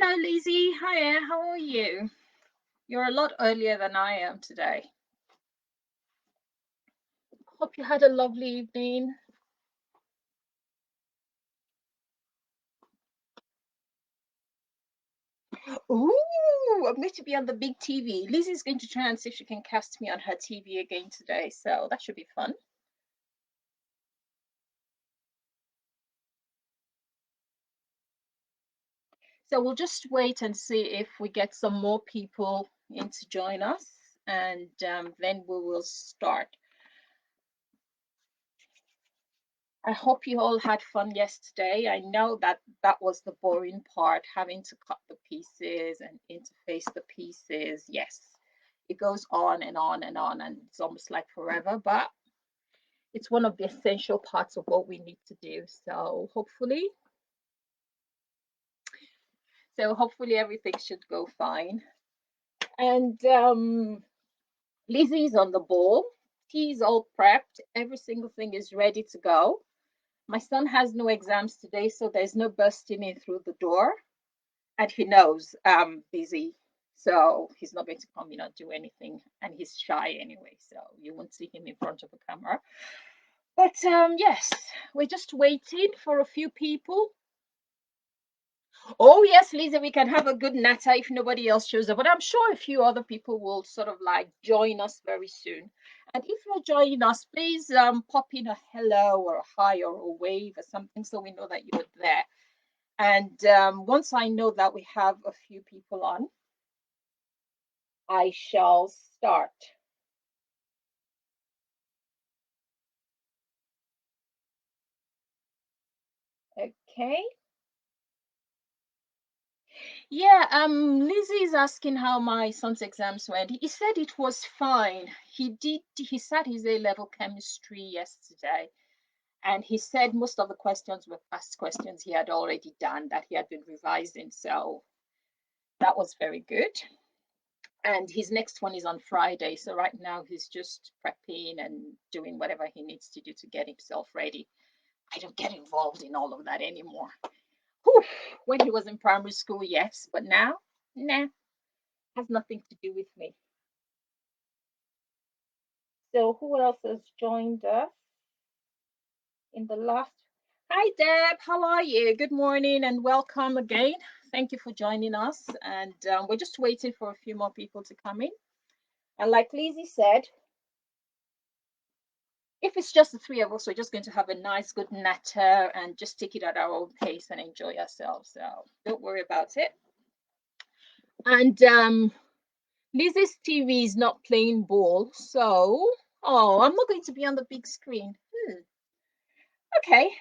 Hello, Lizzie. Hiya, how are you? You're a lot earlier than I am today. Hope you had a lovely evening. Ooh, I'm going to be on the big TV. Lizzie's going to try and see if she can cast me on her TV again today, so that should be fun. So we'll just wait and see if we get some more people in to join us, and then we will start. I hope you all had fun yesterday. I know that that was the boring part, having to cut the pieces and interface the pieces. Yes, it goes on and on and on, and it's almost like forever, but it's one of the essential parts of what we need to do. So hopefully everything should go fine. And Lizzie's on the ball. He's all prepped. Every single thing is ready to go. My son has no exams today, so there's no bursting in through the door. And he knows I'm busy, so he's not going to come in or do anything. And he's shy anyway, so you won't see him in front of a camera. But yes, we're just waiting for a few people. Oh yes, Lisa, we can have a good natter if nobody else shows up. But I'm sure a few other people will sort of like join us very soon. And if you're joining us, please pop in a hello or a hi or a wave or something so we know that you're there. And once I know that we have a few people on, I shall start. Okay. Yeah, Lizzie's asking how my son's exams went. He said it was fine. He sat his A-level chemistry yesterday, and he said most of the questions were past questions he had already done that he had been revising. So that was very good. And his next one is on Friday. So right now he's just prepping and doing whatever he needs to do to get himself ready. I don't get involved in all of that anymore. Whew, when he was in primary school, yes, but now, nah, has nothing to do with me. So who else has joined us in the last? Hi, Deb. How are you? Good morning and welcome again. Thank you for joining us. And we're just waiting for a few more people to come in. And like Lizzie said, if it's just the three of us, we're just going to have a nice, good natter and just take it at our own pace and enjoy ourselves. So don't worry about it. And Lizzie's TV is not playing ball, so I'm not going to be on the big screen. Okay.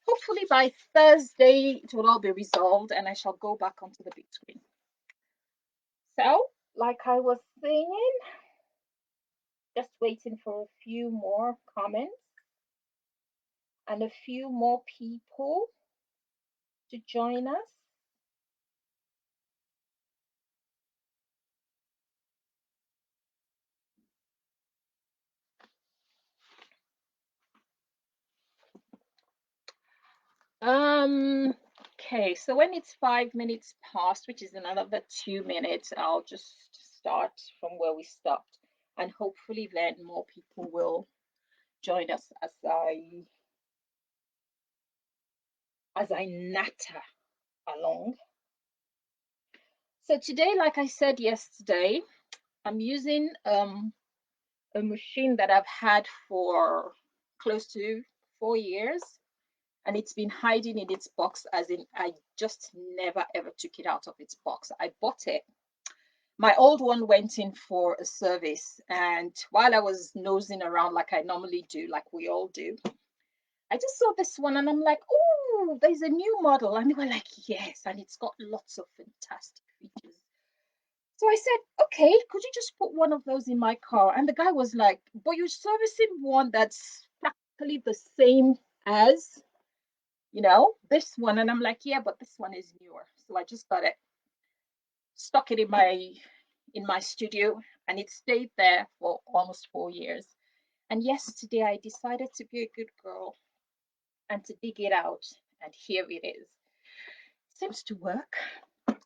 Hopefully by Thursday it will all be resolved and I shall go back onto the big screen. So, like I was saying, just waiting for a few more comments and a few more people to join us. Okay, so when it's 5 minutes past, which is another 2 minutes, I'll just start from where we stopped. And hopefully then more people will join us as I natter along. So today, like I said yesterday, I'm using a machine that I've had for close to 4 years, and it's been hiding in its box, as in I just never ever took it out of its box. I bought it. My old one went in for a service, and while I was nosing around like I normally do, like we all do, I just saw this one and I'm like, oh, there's a new model. And they were like, yes, and it's got lots of fantastic features. So I said, okay, could you just put one of those in my car? And the guy was like, but you're servicing one that's practically the same as, this one. And I'm like, yeah, but this one is newer. So I just got it, stuck it in my studio, and it stayed there for almost 4 years. And yesterday I decided to be a good girl and to dig it out. And here it is. seems to work,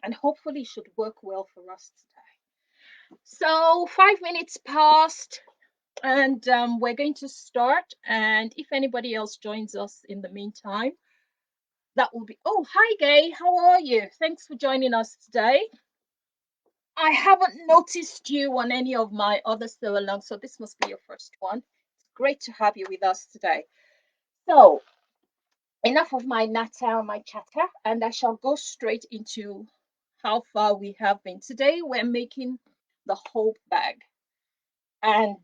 and hopefully should work well for us today. So 5 minutes passed, and we're going to start. And if anybody else joins us in the meantime, that will be. Oh, hi, Gay. How are you? Thanks for joining us today. I haven't noticed you on any of my other still along, so this must be your first one. It's great to have you with us today. So, enough of my natter, my chatter, and I shall go straight into how far we have been. Today, we're making the hope bag. And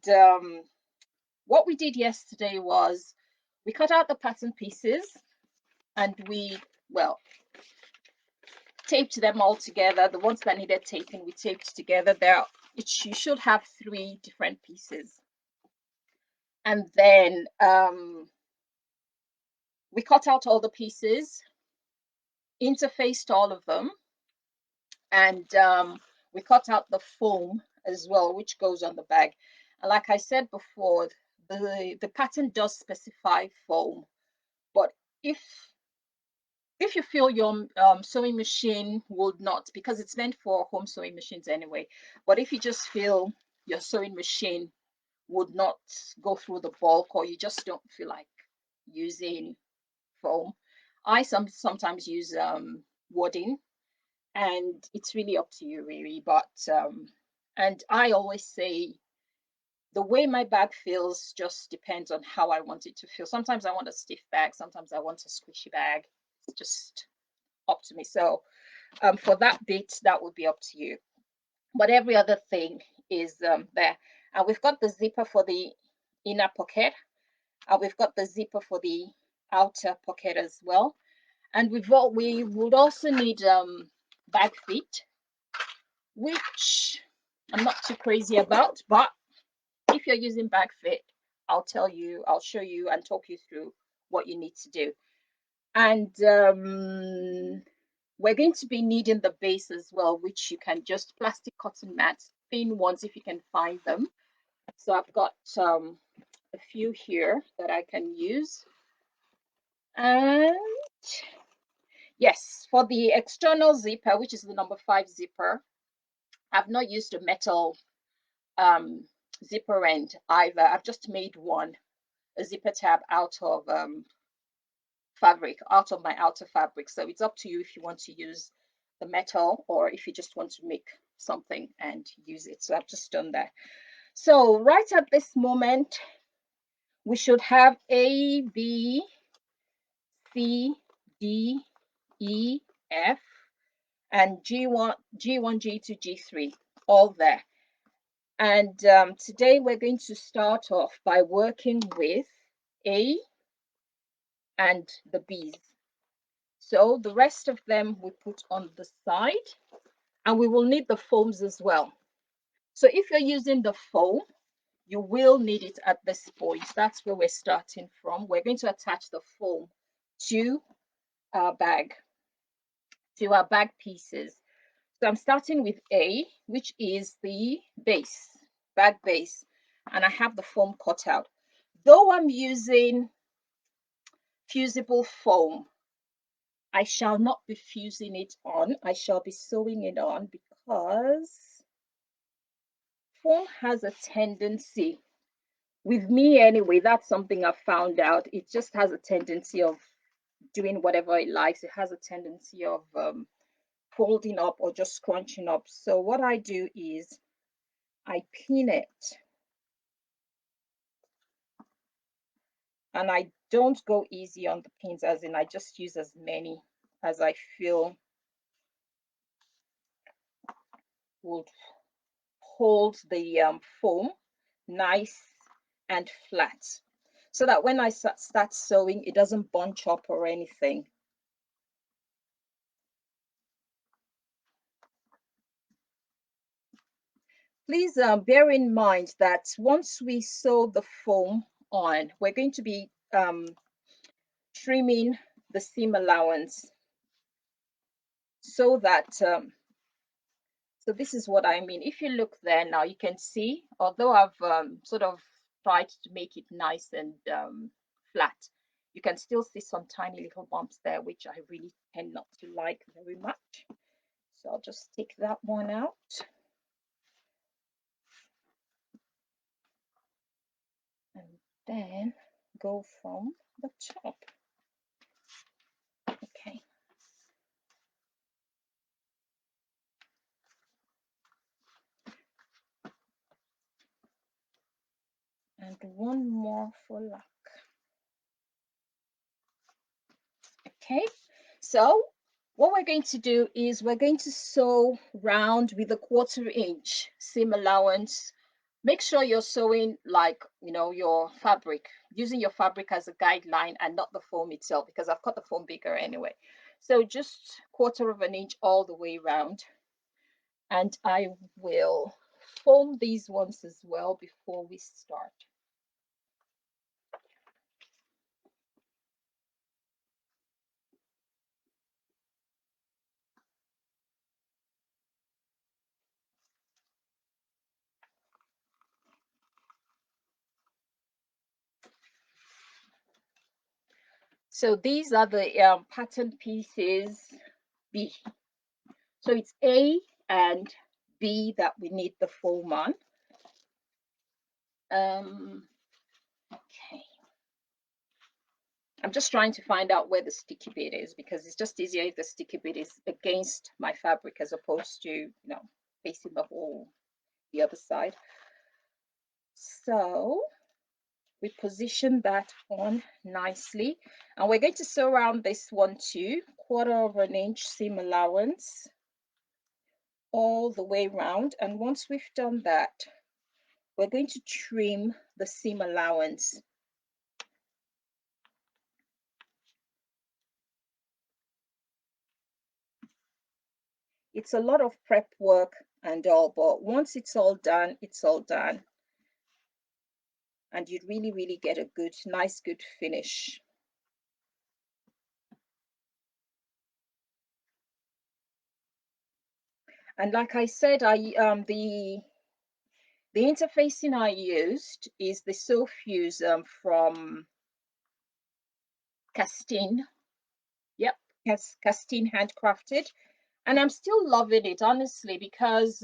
what we did yesterday was we cut out the pattern pieces and we, well, taped them all together. The ones that needed taping, we taped together. You should have 3 different pieces. And then we cut out all the pieces, interfaced all of them, and we cut out the foam as well, which goes on the bag. And like I said before, the pattern does specify foam, but if you feel your sewing machine would not, because it's meant for home sewing machines anyway, but if you just feel your sewing machine would not go through the bulk, or you just don't feel like using foam, I sometimes use wadding, and it's really up to you really. But and I always say the way my bag feels just depends on how I want it to feel. Sometimes I want a stiff bag, sometimes I want a squishy bag. It's just up to me. So for that bit, that would be up to you. But every other thing is there. And we've got the zipper for the inner pocket, and we've got the zipper for the outer pocket as well. And we would also need bag feet, which I'm not too crazy about, but if you're using bag fit, I'll show you and talk you through what you need to do. And we're going to be needing the base as well, which you can just plastic cotton mats, thin ones if you can find them. So I've got a few here that I can use. And yes, for the external zipper, which is the number 5 zipper, I've not used a metal zipper end either. I've just made a zipper tab out of fabric, out of my outer fabric. So it's up to you if you want to use the metal or if you just want to make something and use it. So I've just done that. So right at this moment, we should have A, B, C, D, E, F, and G1, G2, G3, all there. And today we're going to start off by working with A and the B's. So the rest of them we put on the side, and we will need the foams as well. So if you're using the foam, you will need it at this point. That's where we're starting from. We're going to attach the foam to our bag, pieces. So I'm starting with A, which is the base, bag base, and I have the foam cut out. Though I'm using fusible foam, I shall not be fusing it on. I shall be sewing it on because foam has a tendency, with me anyway, that's something I've found out. It just has a tendency of doing whatever it likes. It has a tendency of folding up or just scrunching up. So what I do is I pin it, and I don't go easy on the pins, as in I just use as many as I feel would hold the foam nice and flat, so that when I start sewing, it doesn't bunch up or anything. Please bear in mind that once we sew the foam on, we're going to be trimming the seam allowance, so that so this is what I mean. If you look there now, you can see, although I've sort of tried to make it nice and flat, You can still see some tiny little bumps there, which I really tend not to like very much. So I'll just take that one out. And then go from the top. Okay. And one more for luck. Okay, so what we're going to do is we're going to sew round with a 1/4 inch seam allowance. Make sure you're sewing like, you know, your fabric, using your fabric as a guideline and not the foam itself, because I've cut the foam bigger anyway. So just 1/4 inch all the way around. And I will foam these ones as well before we start. So these are the pattern pieces B. So it's A and B that we need the foam on. Okay. I'm just trying to find out where the sticky bit is, because it's just easier if the sticky bit is against my fabric as opposed to, you know, facing the other side. So we position that on nicely, and we're going to sew around this one too, 1/4 inch seam allowance all the way around. And once we've done that, we're going to trim the seam allowance. It's a lot of prep work and all, but once it's all done, it's all done. And you'd really, really get a good, nice, good finish. And like I said, the interfacing I used is the Sew Fuse from Castine. Yep, Castine handcrafted. And I'm still loving it, honestly, because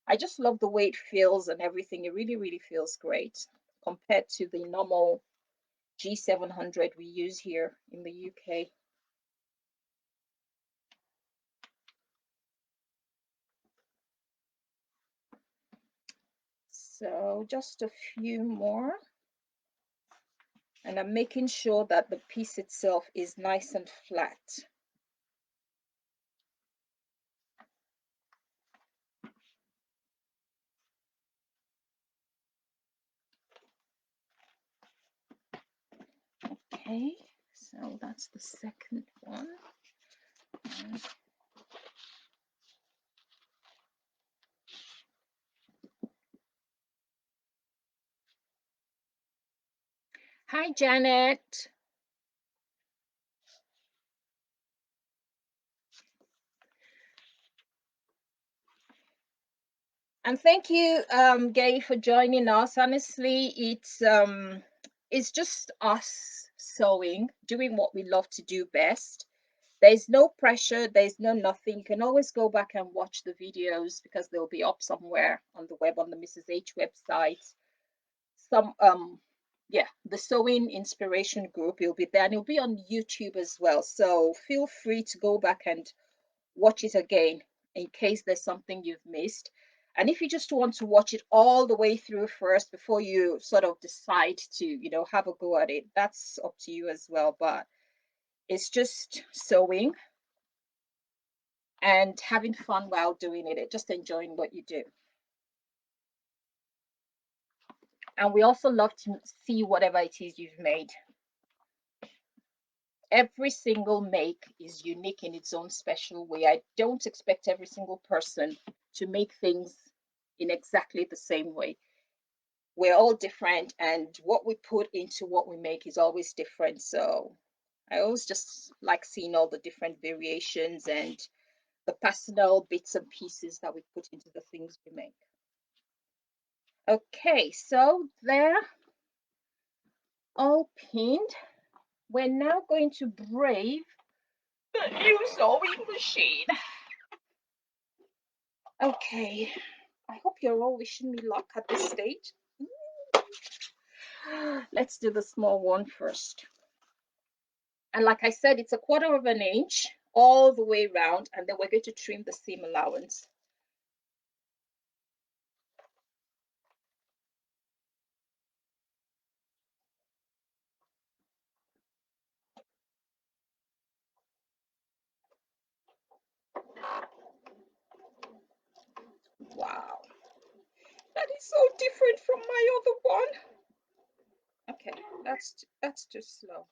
I just love the way it feels and everything. It really, really feels great compared to the normal G700 we use here in the UK. So just a few more. And I'm making sure that the piece itself is nice and flat. Okay, so that's the second one. Hi, Janet. And thank you, Gay, for joining us. Honestly, it's just us sewing, doing what we love to do best. There's no pressure, there's no nothing. You can always go back and watch the videos because they'll be up somewhere on the web, on the Mrs. H website. Some yeah, the sewing inspiration group, it'll be there, and it'll be on YouTube as well. So feel free to go back and watch it again in case there's something you've missed. And if you just want to watch it all the way through first before you sort of decide to, you know, have a go at it, that's up to you as well. But it's just sewing and having fun while doing it, just enjoying what you do. And we also love to see whatever it is you've made. Every single make is unique in its own special way. I don't expect every single person to make things in exactly the same way. We're all different, and what we put into what we make is always different. So I always just like seeing all the different variations and the personal bits and pieces that we put into the things we make. Okay, so there all pinned, we're now going to brave the new sewing machine. Okay, I hope you're all wishing me luck at this stage. Let's do the small one first. And like I said, it's 1/4 of an inch all the way around, and then we're going to trim the seam allowance. Wow, that is so different from my other one. Okay, that's too slow.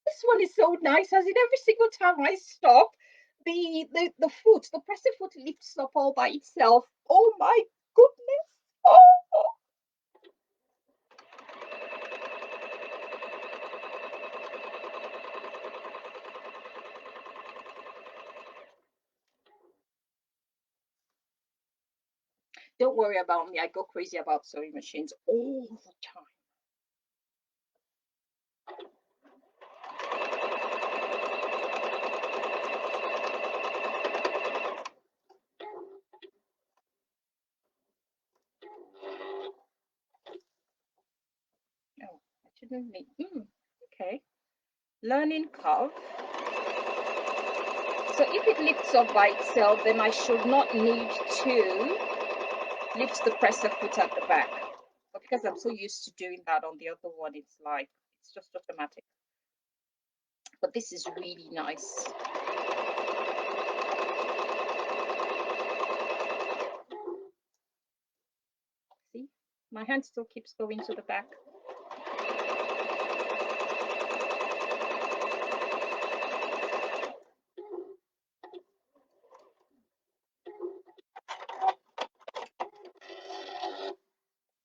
This one is so nice, as in every single time I stop, the foot, the presser foot lifts up all by itself. Oh my goodness. Oh. Don't worry about me. I go crazy about sewing machines all the time. Oh, I shouldn't need. Okay. Learning curve. So if it lifts up by itself, then I should not need to lift the presser foot at the back. But because I'm so used to doing that on the other one, it's like, it's just automatic. But this is really nice. See, my hand still keeps going to the back.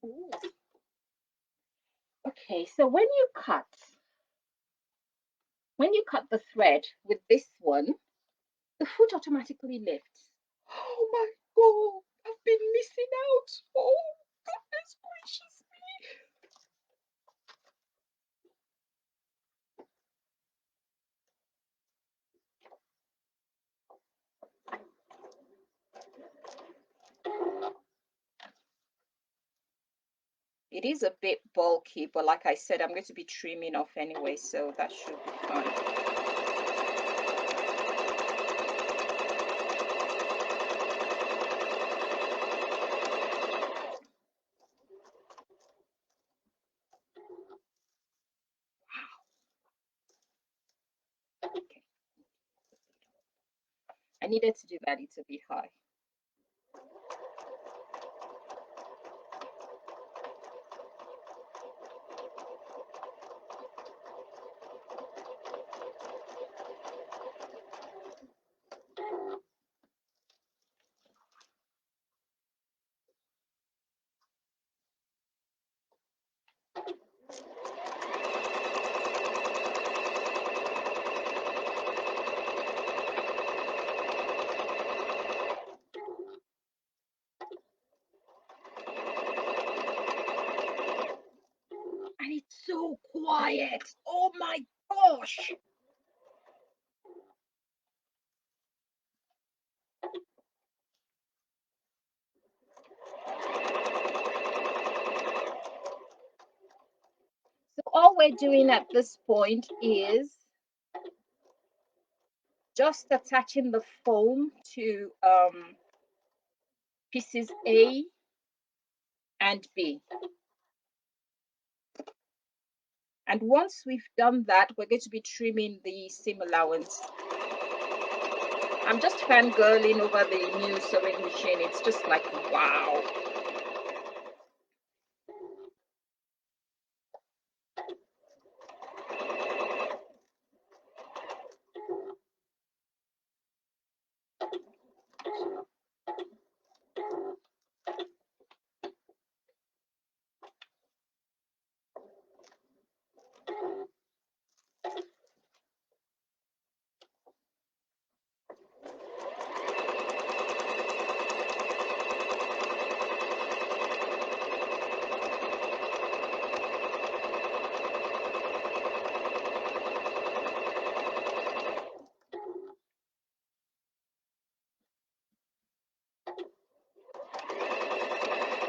Ooh. Okay, so when you cut the thread with this one, the foot automatically lifts. Oh my god, I've been missing out. Oh goodness gracious me. It is a bit bulky, but like I said, I'm going to be trimming off anyway, so that should be fine. Okay. I needed to do that, it's a bit high. And it's so quiet. Oh my gosh. So all we're doing at this point is just attaching the foam to pieces A and B. And once we've done that, we're going to be trimming the seam allowance. I'm just fangirling over the new sewing machine. It's just like, wow.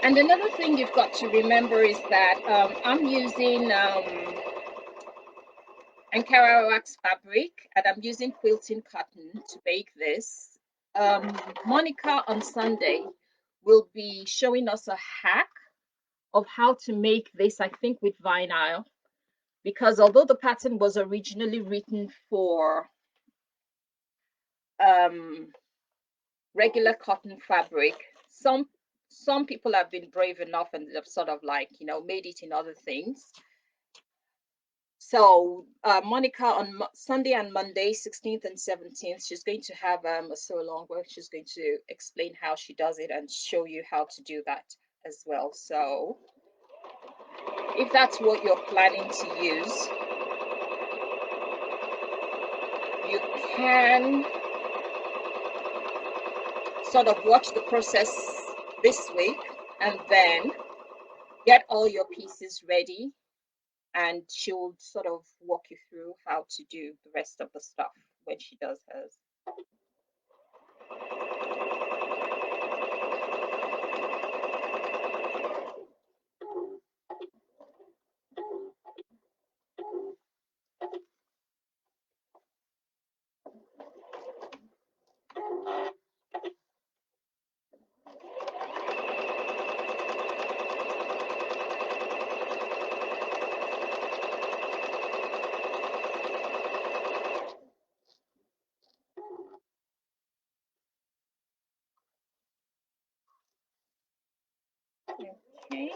And another thing you've got to remember is that I'm using Ankara wax fabric, and I'm using quilting cotton to bake this. Monica on Sunday will be showing us a hack of how to make this, I think, with vinyl, because although the pattern was originally written for regular cotton fabric, some people have been brave enough and have sort of like, you know, made it in other things. So Monica on Sunday and Monday, 16th and 17th, she's going to have a sew along where she's going to explain how she does it and show you how to do that as well. So if that's what you're planning to use, you can sort of watch the process this week and then get all your pieces ready, and she'll sort of walk you through how to do the rest of the stuff when she does hers. Okay.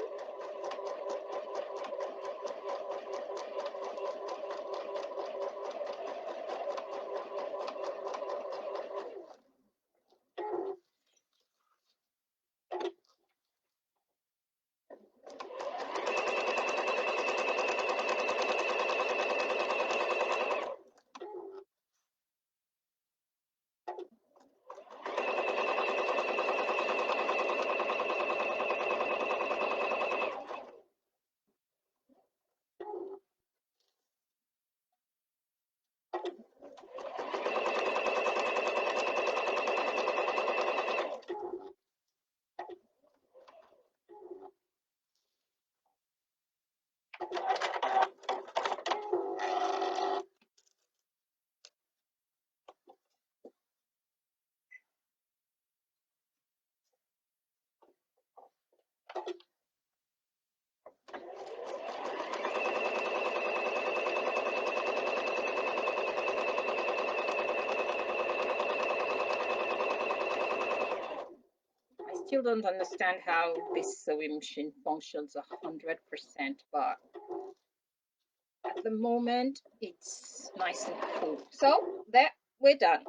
I still don't understand how this sewing machine functions 100%, but at the moment it's nice and cool. So there, we're done.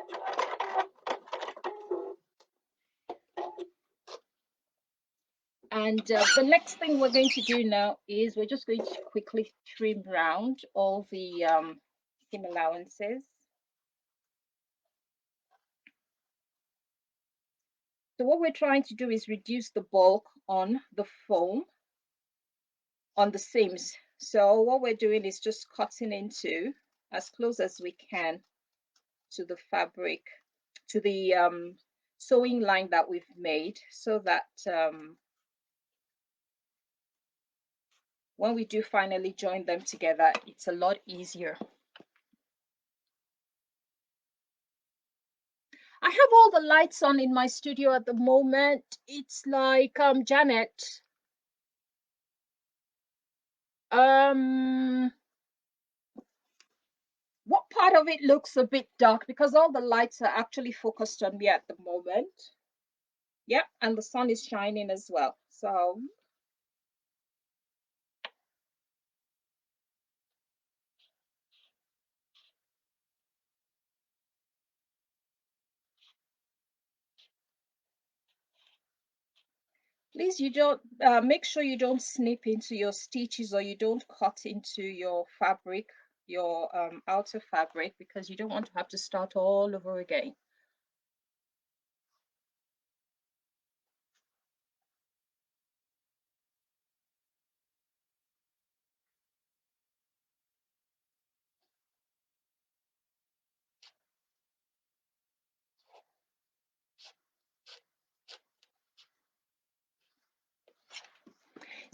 And the next thing we're going to do now is we're just going to quickly trim round all the seam allowances. So what we're trying to do is reduce the bulk on the foam on the seams. So what we're doing is just cutting into as close as we can to the fabric, to the sewing line that we've made, so that when we do finally join them together, it's a lot easier. I have all the lights on in my studio at the moment. It's like Janet. What part of it looks a bit dark? Because all the lights are actually focused on me at the moment. Yep, and the sun is shining as well. So please, you don't make sure you don't snip into your stitches, or you don't cut into your fabric, your outer fabric, because you don't want to have to start all over again.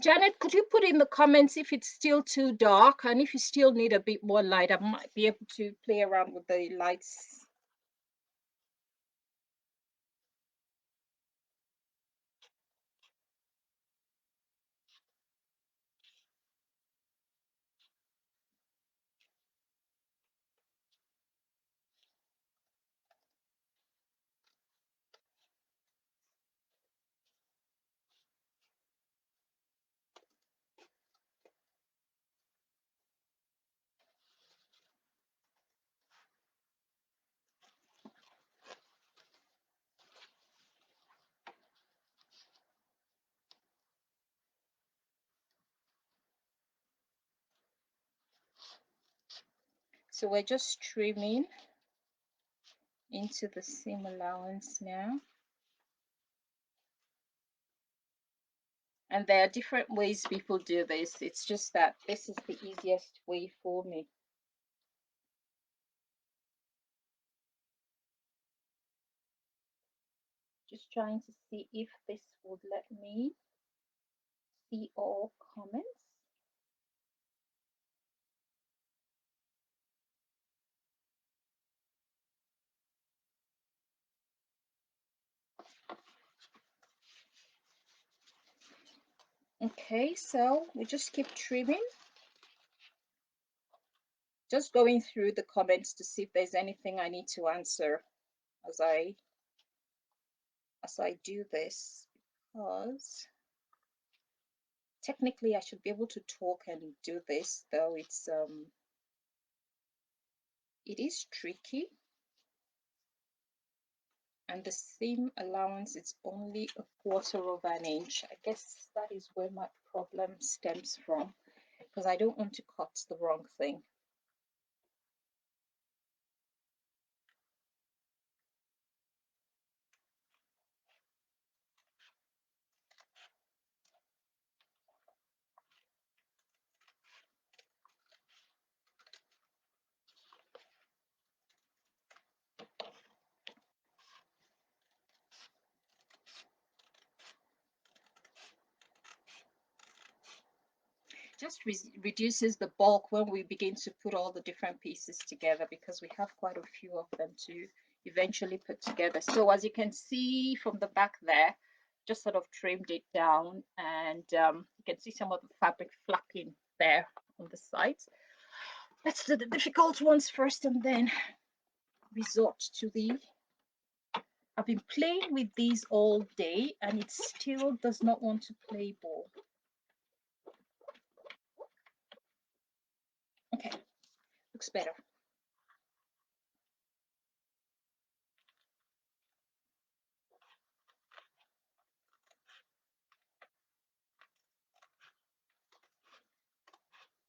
Janet, could you put in the comments if it's still too dark, and if you still need a bit more light, I might be able to play around with the lights. So we're just trimming into the seam allowance now. And there are different ways people do this. It's just that this is the easiest way for me. Just trying to see if this would let me see all comments. Okay, so we just keep trimming. Just going through the comments to see if there's anything I need to answer as I do this, because technically I should be able to talk and do this, though it is tricky. And the seam allowance is only 1/4 of an inch. I guess that is where my problem stems from, because I don't want to cut the wrong thing. Just reduces the bulk when we begin to put all the different pieces together, because we have quite a few of them to eventually put together. So as you can see from the back there, just sort of trimmed it down, and you can see some of the fabric flapping there on the sides. Let's do the difficult ones first and then resort to the... I've been playing with these all day and it still does not want to play ball. Okay, looks better.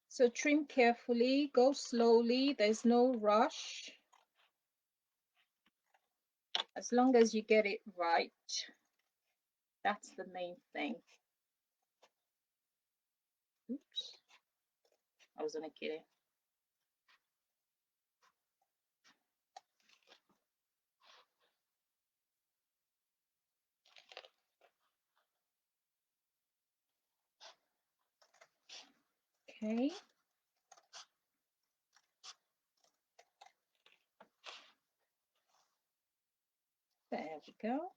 So trim carefully, go slowly, there's no rush. As long as you get it right, that's the main thing. Oops, I was only kidding. Okay. There we go.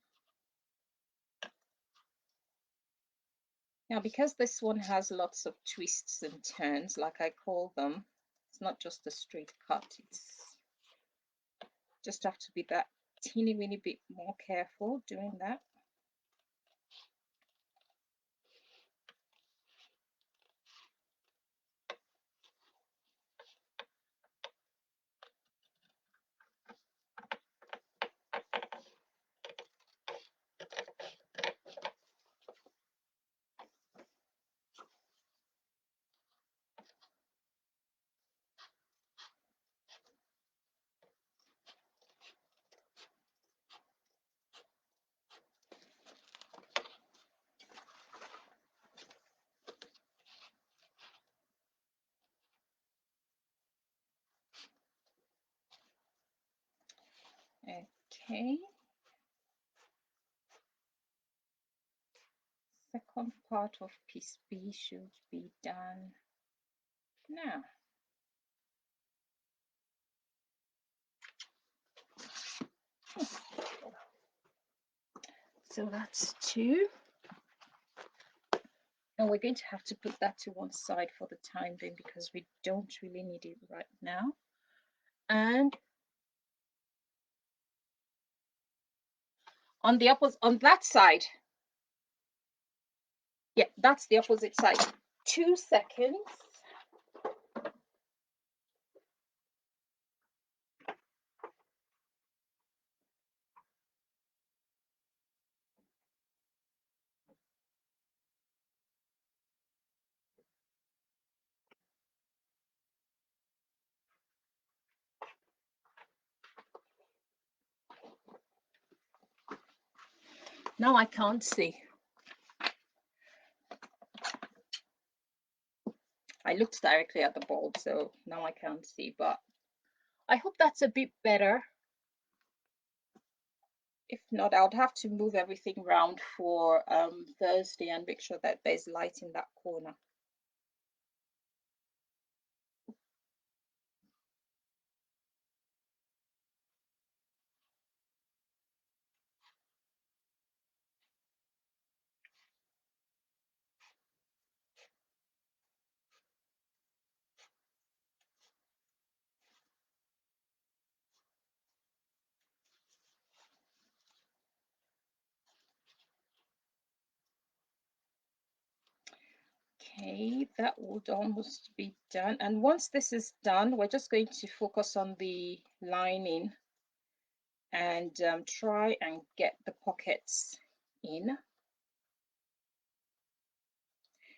Now, because this one has lots of twists and turns, like I call them, it's not just a straight cut. It's just have to be that teeny weeny bit more careful doing that. Okay. Second part of piece B should be done now. So that's 2. And we're going to have to put that to one side for the time being because we don't really need it right now. And on the opposite, on that side, yeah, that's the opposite side. 2 seconds. Now I can't see. I looked directly at the bulb, so now I can't see, but I hope that's a bit better. If not, I would have to move everything around for Thursday and make sure that there's light in that corner. Okay, that would almost be done. And once this is done, we're just going to focus on the lining and try and get the pockets in.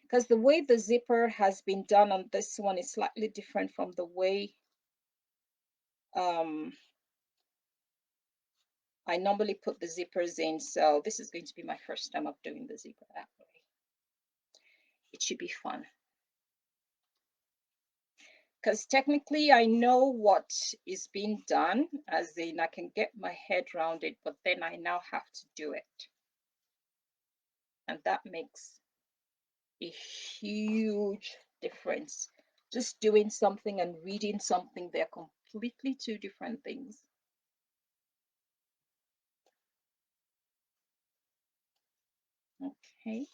Because the way the zipper has been done on this one is slightly different from the way I normally put the zippers in. So this is going to be my first time of doing the zipper that way. It should be fun. Because technically I know what is being done, as in I can get my head around it, but then I now have to do it. And that makes a huge difference. Just doing something and reading something, they're completely 2 different things. Okay,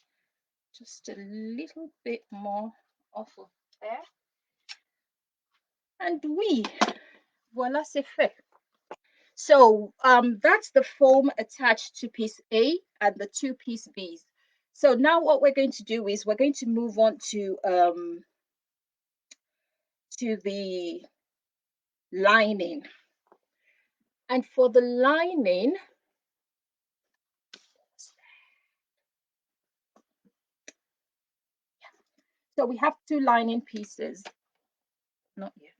just a little bit more off of there. And voila, c'est fait. So that's the foam attached to piece A and the 2 piece Bs. So now what we're going to do is we're going to move on to the lining. And for the lining, so we have 2 lining pieces. Not yet.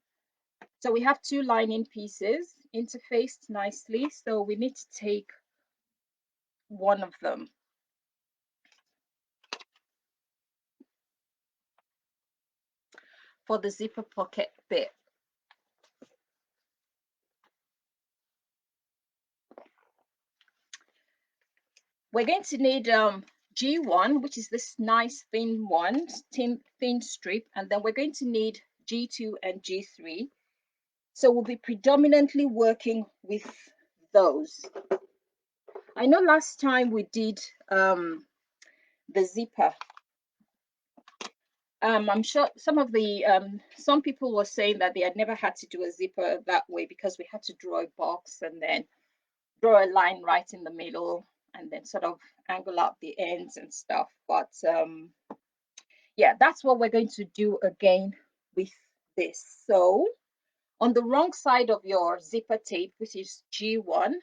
So we have 2 lining pieces interfaced nicely. So we need to take one of them. For the zipper pocket bit. We're going to need G1, which is this nice thin one, thin strip, and then we're going to need G2 and G3. So we'll be predominantly working with those. I know last time we did the zipper. I'm sure some people were saying that they had never had to do a zipper that way because we had to draw a box and then draw a line right in the middle and then sort of angle out the ends and stuff. But yeah, that's what we're going to do again with this. So on the wrong side of your zipper tape, which is G1,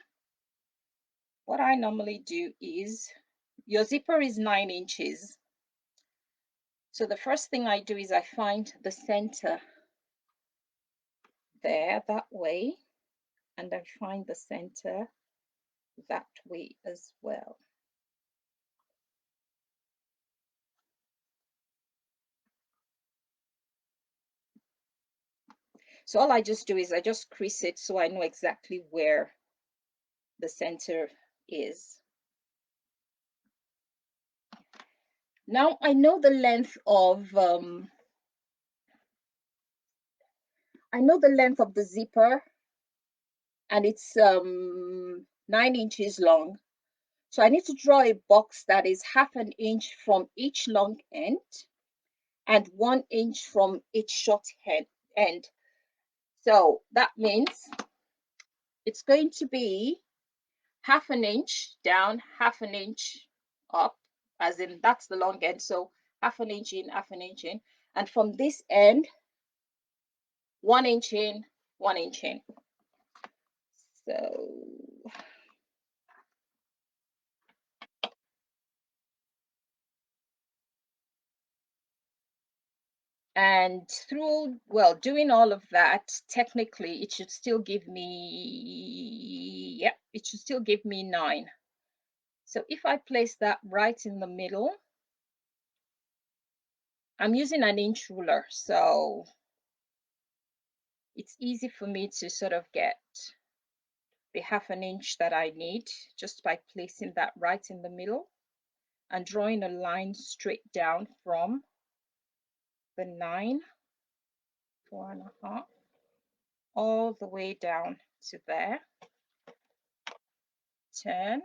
what I normally do is, your zipper is 9 inches. So the first thing I do is I find the center there that way, and I find the center that way as well. So all I just do is I just crease it so I know exactly where the center is. Now I know the length of the zipper, and it's 9 inches long. So I need to draw a box that is 1/2 inch from each long end and 1 inch from each short end. So that means it's going to be 1/2 inch down, 1/2 inch up, as in that's the long end. So 1/2 inch in, 1/2 inch in, and from this end, 1 inch in, 1 inch in. So, and through, well, doing all of that, technically it should still give me, yeah, it should still give me 9. So if I place that right in the middle, I'm using an inch ruler, so it's easy for me to sort of get the 1/2 inch that I need just by placing that right in the middle and drawing a line straight down from the 9, 4.5, all the way down to there. Turn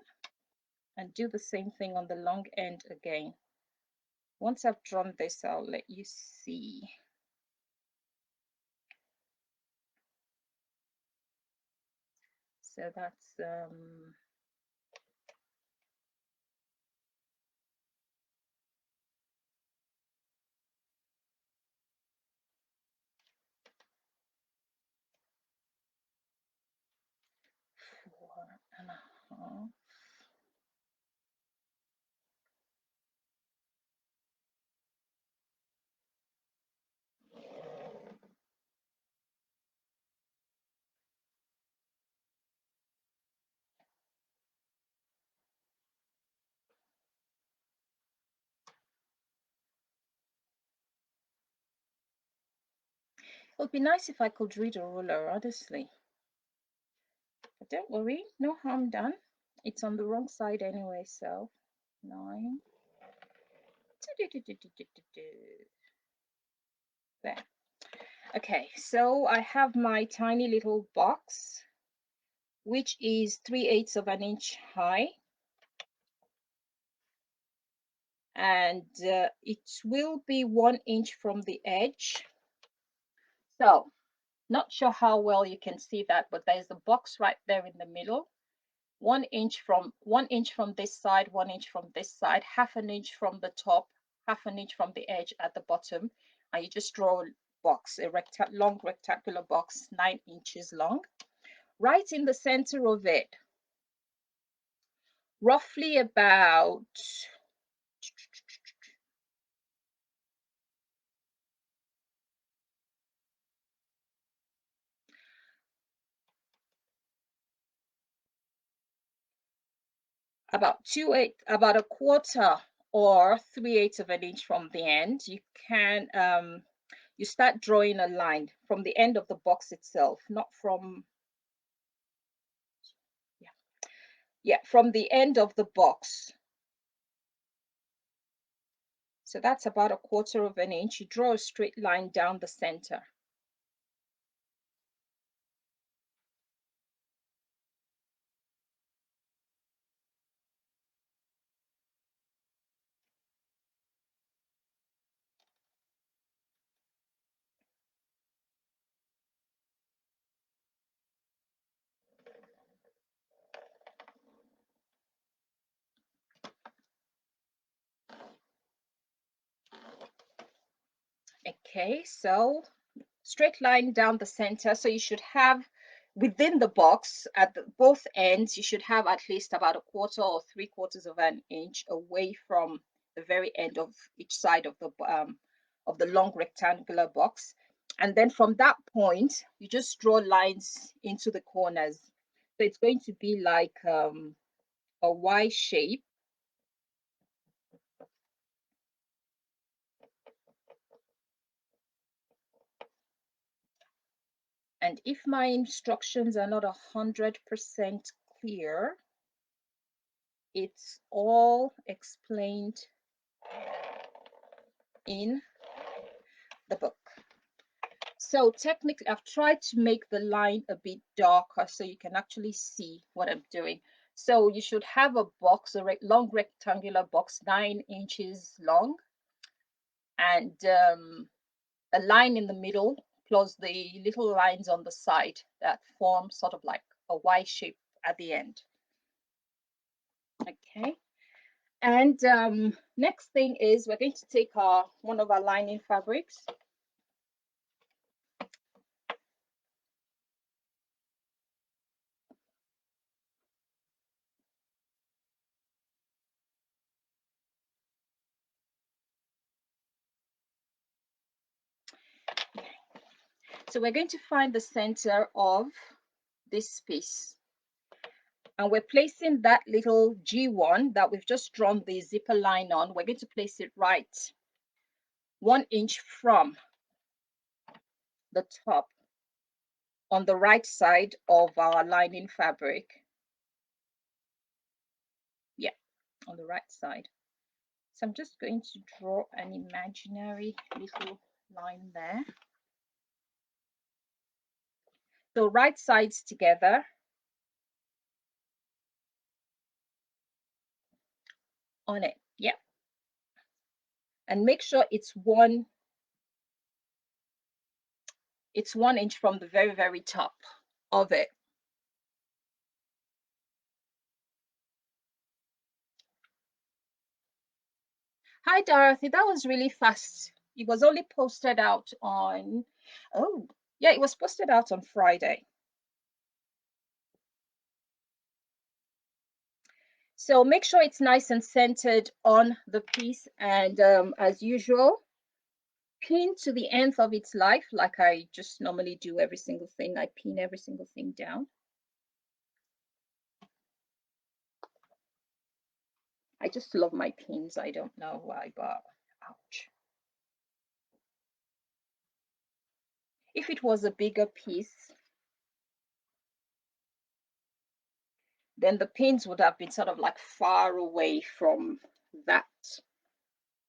and do the same thing on the long end again. Once I've drawn this, I'll let you see. So that's 4.5. It would be nice if I could read a ruler, honestly. But don't worry, no harm done. It's on the wrong side anyway, so 9. There. Okay, so I have my tiny little box, which is 3/8 of an inch high, and it will be 1 inch from the edge. So not sure how well you can see that, but there's the box right there in the middle. 1 inch from this side, 1 inch from this side, 1/2 inch from the top, 1/2 inch from the edge at the bottom, and you just draw a box, a long rectangular box, 9 inches long. Right in the center of it, roughly about about a quarter or 3/8 of an inch from the end, you can you start drawing a line from the end of the box itself, not from, from the end of the box. So that's about a quarter of an inch. You draw a straight line down the center. Okay, so straight line down the center. So you should have within the box at both ends, you should have at least about a quarter or 3/4 of an inch away from the very end of each side of the long rectangular box. And then from that point, you just draw lines into the corners. So it's going to be like a Y shape. And if my instructions are not 100% clear, it's all explained in the book. So technically, I've tried to make the line a bit darker so you can actually see what I'm doing. So you should have a box, a long rectangular box, 9 inches long, and a line in the middle, plus the little lines on the side that form sort of like a Y shape at the end. Okay. And next thing is we're going to take our one of our lining fabrics. So we're going to find the center of this piece. And we're placing that little G1 that we've just drawn the zipper line on. We're going to place it right 1 inch from the top on the right side of our lining fabric. Yeah, on the right side. So I'm just going to draw an imaginary little line there. So right sides together on it. Yeah. And make sure it's 1 inch from the very, very top of it. Hi, Dorothy. That was really fast. It was only posted out on, oh, yeah, it was posted out on Friday. So make sure it's nice and centered on the piece. And as usual, pin to the end of its life, like I just normally do every single thing. I pin every single thing down. I just love my pins. I don't know why, but ouch. If it was a bigger piece, then the pins would have been sort of like far away from that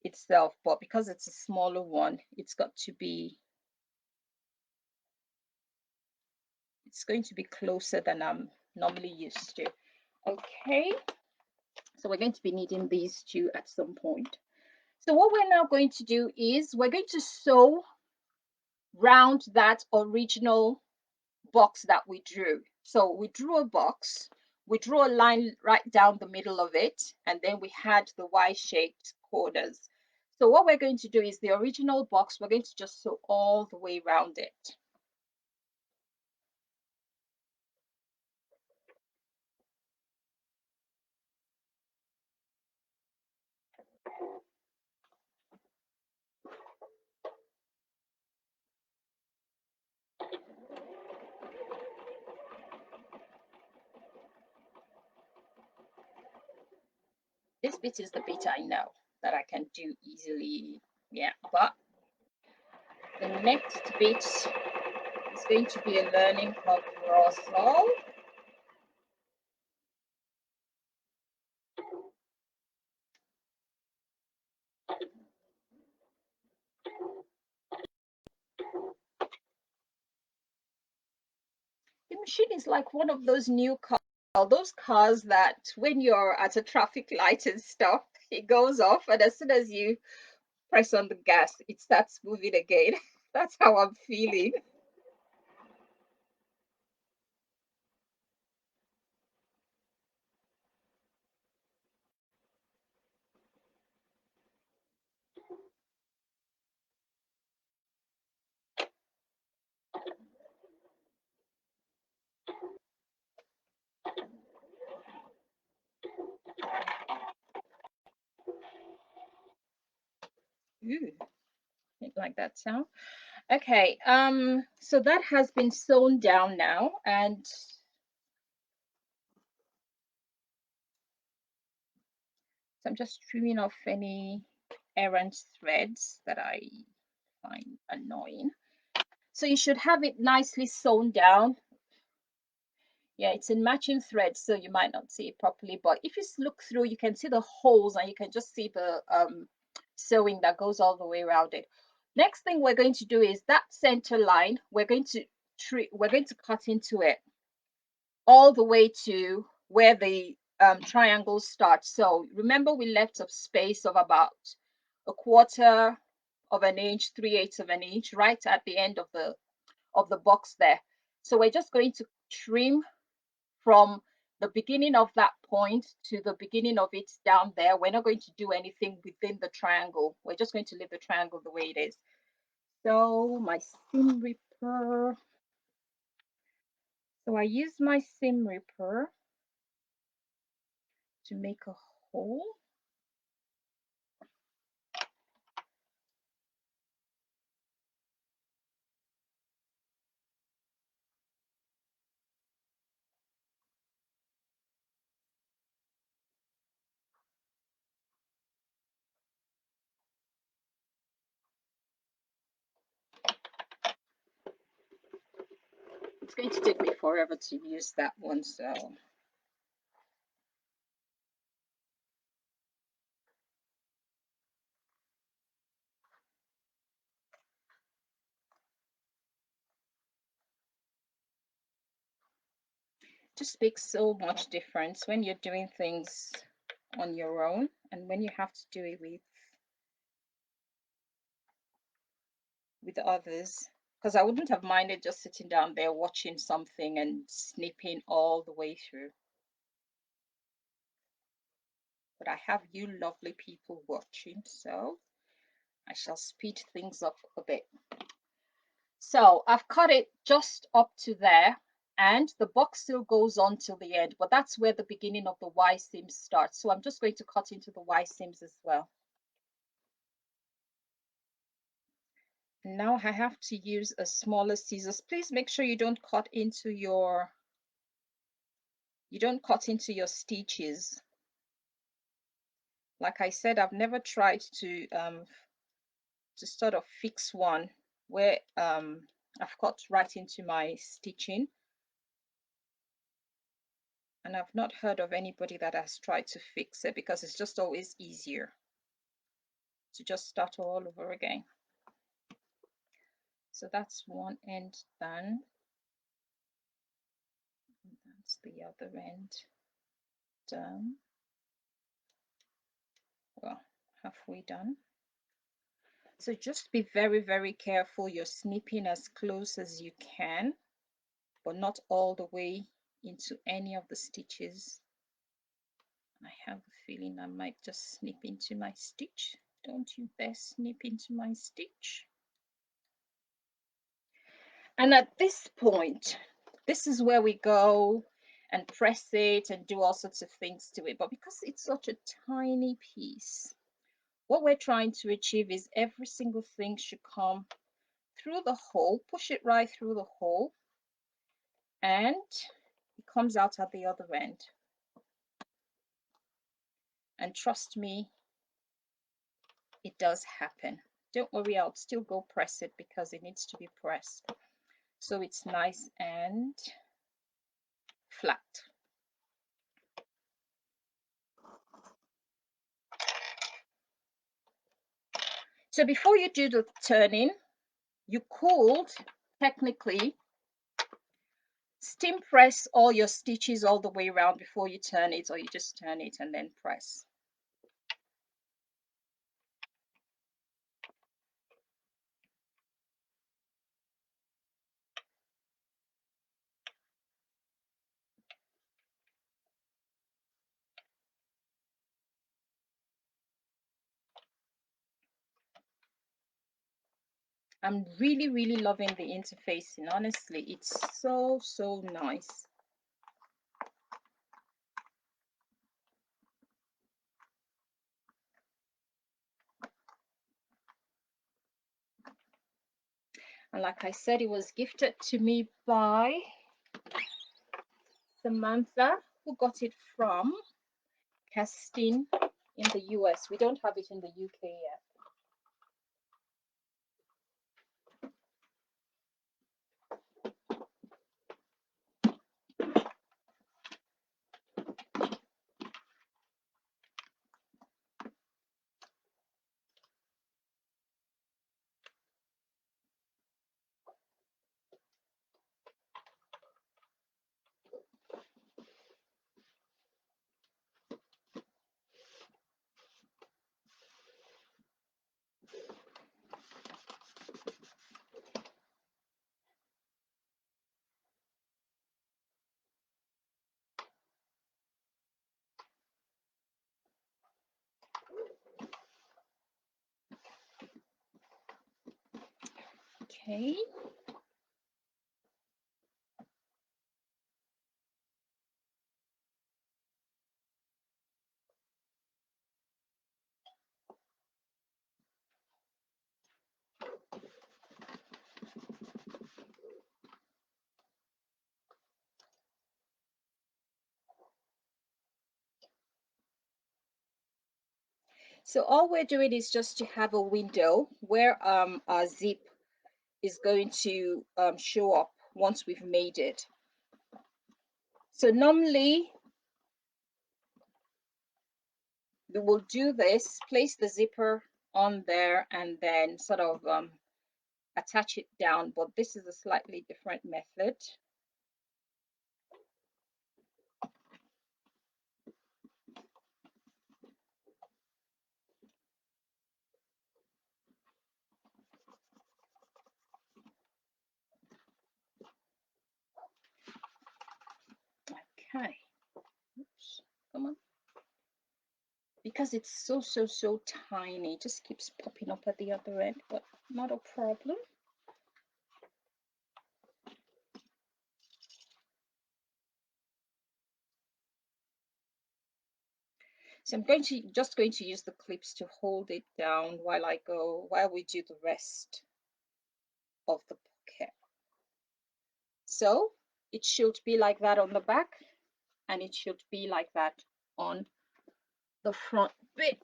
itself. But because it's a smaller one, it's got to be, it's going to be closer than I'm normally used to. Okay, so we're going to be needing these two at some point. So what we're now going to do is we're going to sew round that original box that we drew. So we drew a box, we drew a line right down the middle of it, and then we had the Y-shaped corners. So what we're going to do is the original box, we're going to just sew all the way around it. This bit is the bit I know that I can do easily. Yeah, but the next bit is going to be a learning curve for us all. The machine is like one of those new cars, those cars that when you're at a traffic light and stuff, it goes off, and as soon as you press on the gas, it starts moving again. That's how I'm feeling. Ooh, like that sound. Okay, so that has been sewn down now, and so I'm just trimming off any errant threads that I find annoying. So you should have it nicely sewn down. Yeah, it's in matching threads, so you might not see it properly, but if you look through, you can see the holes and you can just see sewing that goes all the way around it. Next thing we're going to do is that center line, we're going to cut into it all the way to where the triangles start. So remember, we left a space of about a quarter of an inch, 3/8 of an inch, right at the end of the box there. So we're just going to trim from the beginning of that point to the beginning of it down there. We're not going to do anything within the triangle. We're just going to leave the triangle the way it is. So my seam ripper. So I use my seam ripper to make a hole. It's going to take me forever to use that one, so it just makes so much difference when you're doing things on your own and when you have to do it with others. Because I wouldn't have minded just sitting down there watching something and snipping all the way through. But I have you lovely people watching, so I shall speed things up a bit. So I've cut it just up to there, and the box still goes on till the end, but that's where the beginning of the Y seams starts. So I'm just going to cut into the Y seams as well. Now I have to use a smaller scissors. Please make sure you don't cut into your stitches. Like I said, I've never tried to sort of fix one where I've cut right into my stitching, and I've not heard of anybody that has tried to fix it, because it's just always easier to just start all over again. So that's one end done. That's the other end done. Well, halfway done. So just be very, very careful. You're snipping as close as you can, but not all the way into any of the stitches. I have a feeling I might just snip into my stitch. Don't you dare snip into my stitch. And at this point, this is where we go and press it and do all sorts of things to it. But because it's such a tiny piece, what we're trying to achieve is every single thing should come through the hole, push it right through the hole, and it comes out at the other end. And trust me, it does happen. Don't worry, I'll still go press it because it needs to be pressed so it's nice and flat. So before you do the turning, you could technically steam press all your stitches all the way around before you turn it, or you just turn it and then press. I'm really, really loving the interfacing. Honestly, it's so, so nice. And like I said, it was gifted to me by Samantha, who got it from Casting in the US. We don't have it in the UK yet. Okay. So all we're doing is just to have a window where our zip is going to show up once we've made it. So normally we will do this, place the zipper on there and then sort of attach it down, but this is a slightly different method. Okay. Oops. Come on. Because it's so tiny, it just keeps popping up at the other end, but not a problem. So I'm just going to use the clips to hold it down while we do the rest of the pocket. So it should be like that on the back, and it should be like that on the front bit.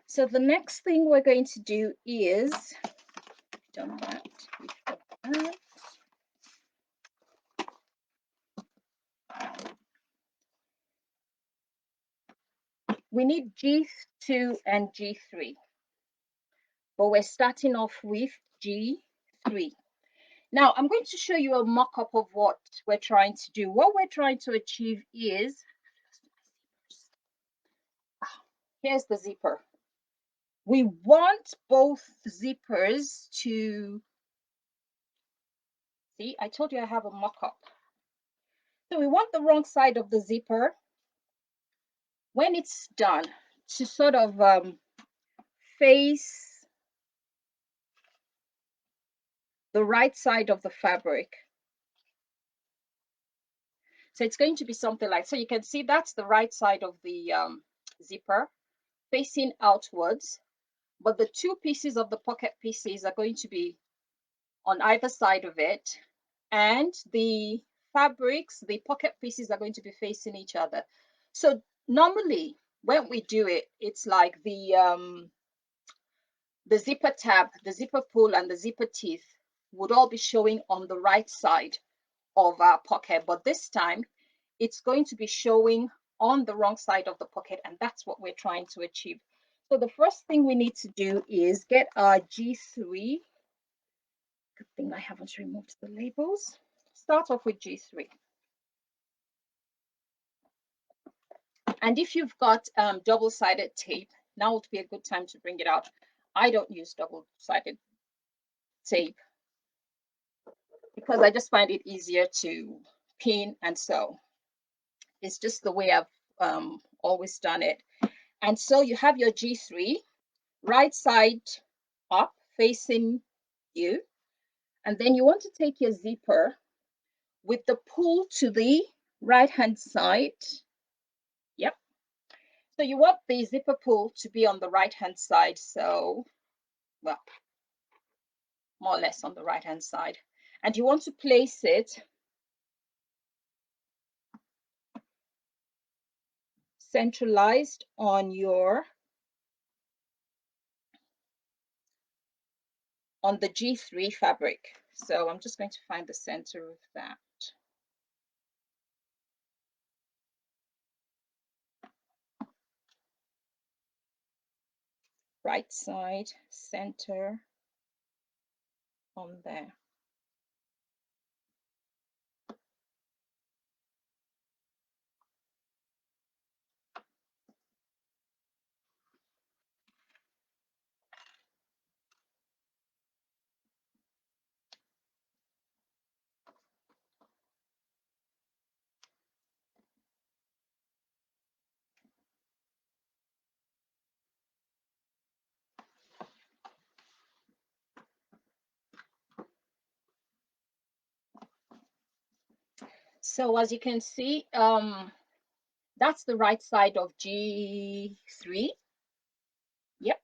So the next thing we're going to do is, done that, we've got that. We need G2 and G3, but we're starting off with G3. Now I'm going to show you a mock-up of what we're trying to do. What we're trying to achieve is, here's the zipper. We want both zippers to, see, I told you I have a mock-up. So we want the wrong side of the zipper, when it's done, to sort of face the right side of the fabric. So it's going to be something like, so you can see that's the right side of the zipper facing outwards, but the two pieces of the pocket pieces are going to be on either side of it, and the fabrics, the pocket pieces, are going to be facing each other. So normally when we do it, it's like the zipper tab, the zipper pull, and the zipper teeth would all be showing on the right side of our pocket, but this time it's going to be showing on the wrong side of the pocket, and that's what we're trying to achieve. So the first thing we need to do is get our G3. Good thing I haven't removed the labels. Start off with G3. And if you've got double-sided tape, now would be a good time to bring it out. I don't use double-sided tape because I just find it easier to pin and sew. It's just the way I've always done it. And so you have your G3, right side up, facing you. And then you want to take your zipper with the pull to the right-hand side. Yep. So you want the zipper pull to be on the right-hand side. So, well, more or less on the right-hand side. And you want to place it centralized on the G3 fabric. So I'm just going to find the center of that. Right side, center on there. So as you can see, that's the right side of G3. Yep.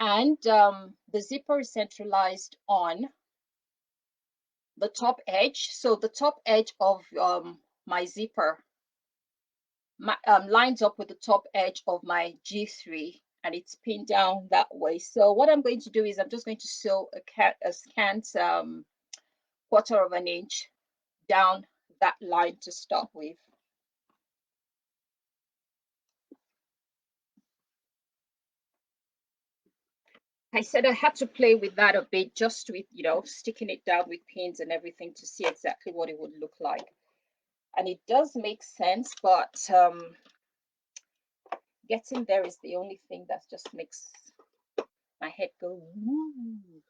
And the zipper is centralized on the top edge. So the top edge of my zipper lines up with the top edge of my G3, and it's pinned down that way. So what I'm going to do is I'm just going to sew a scant quarter of an inch down that line to start with. I said I had to play with that a bit, just with, you know, sticking it down with pins and everything to see exactly what it would look like. And it does make sense, but getting there is the only thing that just makes my head go woo.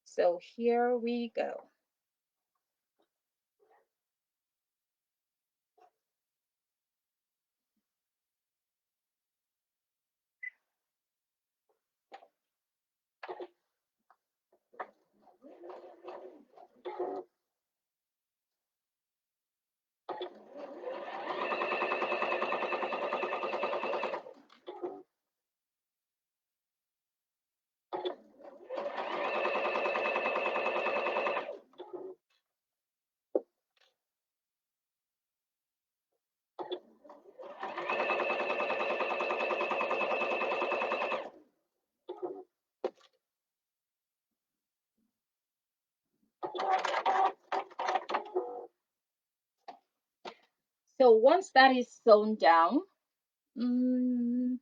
So here we go. So once that is sewn down, we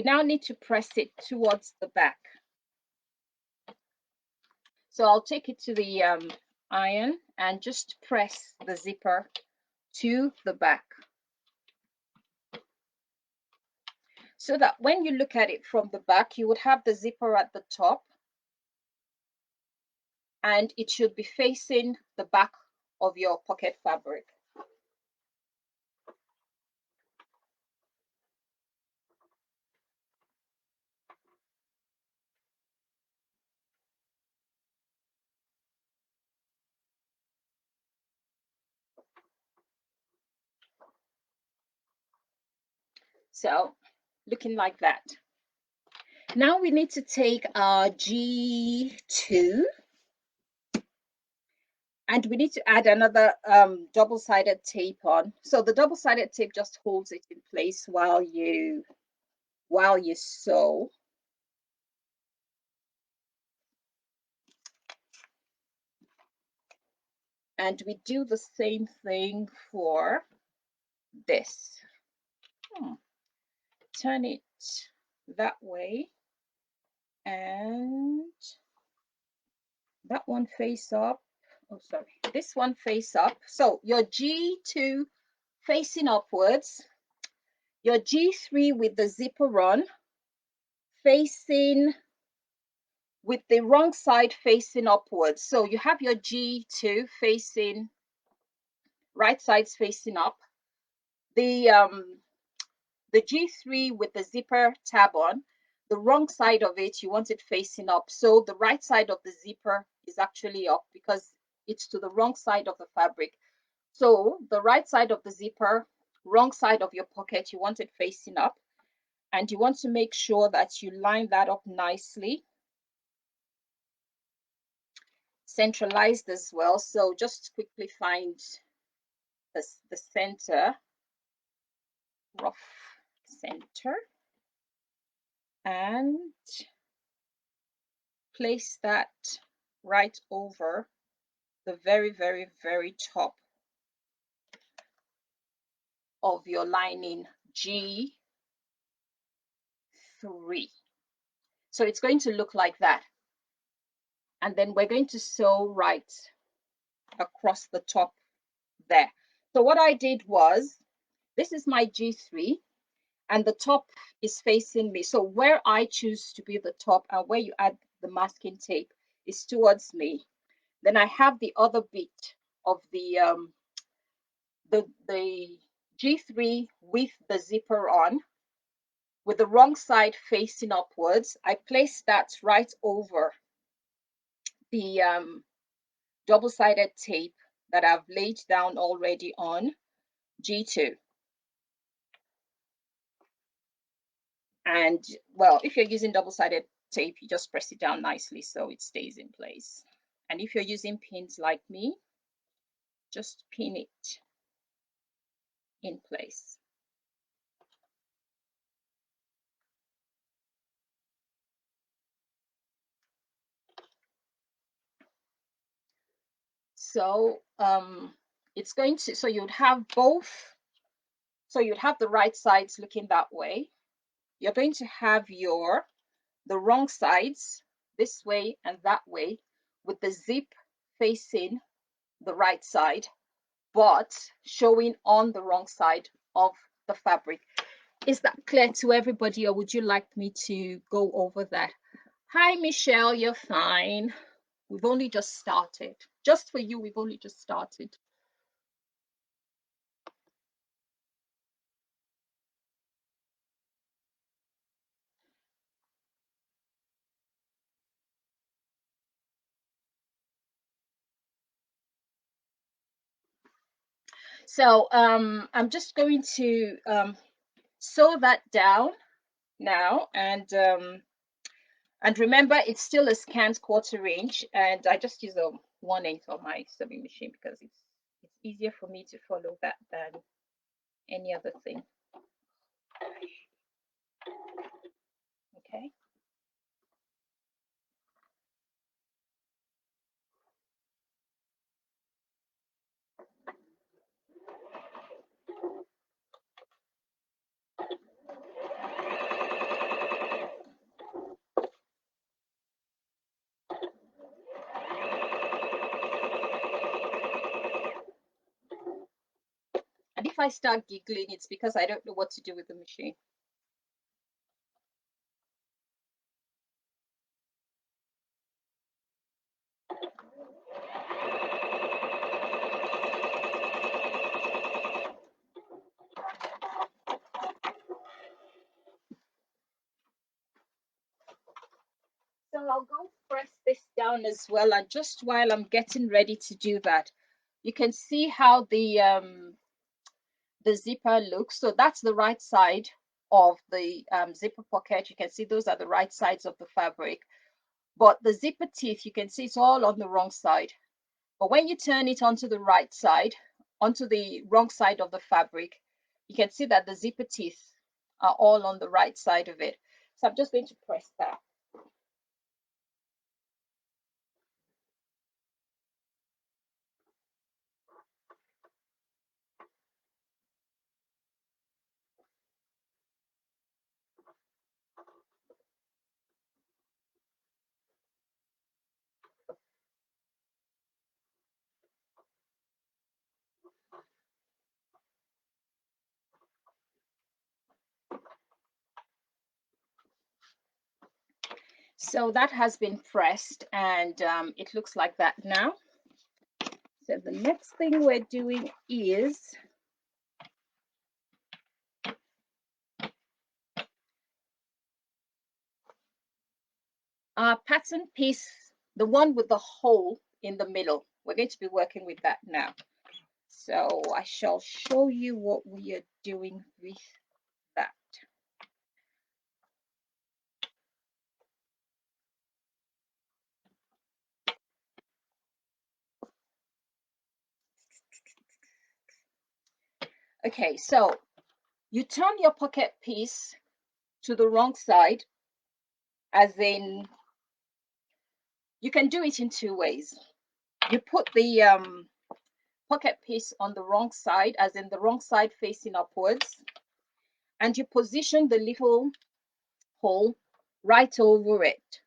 now need to press it towards the back. So I'll take it to the iron and just press the zipper to the back, so that when you look at it from the back, you would have the zipper at the top and it should be facing the back of your pocket fabric. So looking like that. Now we need to take our G2 and we need to add another double-sided tape on. So the double-sided tape just holds it in place while you sew. And we do the same thing for this. Turn it that way and that one face up. Oh, sorry, this one face up. So your G2 facing upwards, your G3 with the zipper on facing with the wrong side facing upwards. So you have your G2 facing right sides facing up. The G3 with the zipper tab on, the wrong side of it, you want it facing up. So the right side of the zipper is actually up because it's to the wrong side of the fabric. So the right side of the zipper, wrong side of your pocket, you want it facing up. And you want to make sure that you line that up nicely. Centralized as well. So just quickly find the center, rough center, and place that right over the very, very, very top of your lining G3. So it's going to look like that. And then we're going to sew right across the top there. So what I did was, this is my G3 and the top is facing me. So where I choose to be the top and where you add the masking tape is towards me. Then I have the other bit of the G3 with the zipper on, with the wrong side facing upwards. I place that right over the double-sided tape that I've laid down already on G2. And well, if you're using double-sided tape, you just press it down nicely so it stays in place. And if you're using pins like me, just pin it in place. So it's going to, so you'd have both, so you'd have the right sides looking that way. You're going to have the wrong sides this way and that way, with the zip facing the right side, but showing on the wrong side of the fabric. Is that clear to everybody, or would you like me to go over that? Hi, Michelle, you're fine. We've only just started. Just for you, we've only just started. So I'm just going to sew that down now, and remember, it's still a scant quarter inch, and I just use a 1/8 on my sewing machine because it's easier for me to follow that than any other thing. Okay. And if I start giggling, it's because I don't know what to do with the machine. So I'll go press this down as well. And just while I'm getting ready to do that, you can see how the zipper looks. So that's the right side of the zipper pocket. You can see those are the right sides of the fabric. But the zipper teeth, you can see it's all on the wrong side. But when you turn it onto the right side, onto the wrong side of the fabric, you can see that the zipper teeth are all on the right side of it. So I'm just going to press that. So that has been pressed, and it looks like that now. So the next thing we're doing is our pattern piece, the one with the hole in the middle. We're going to be working with that now. So I shall show you what we are doing with that. Okay, so you turn your pocket piece to the wrong side, as in, you can do it in two ways. You put the pocket piece on the wrong side, as in the wrong side facing upwards, and you position the little hole right over it.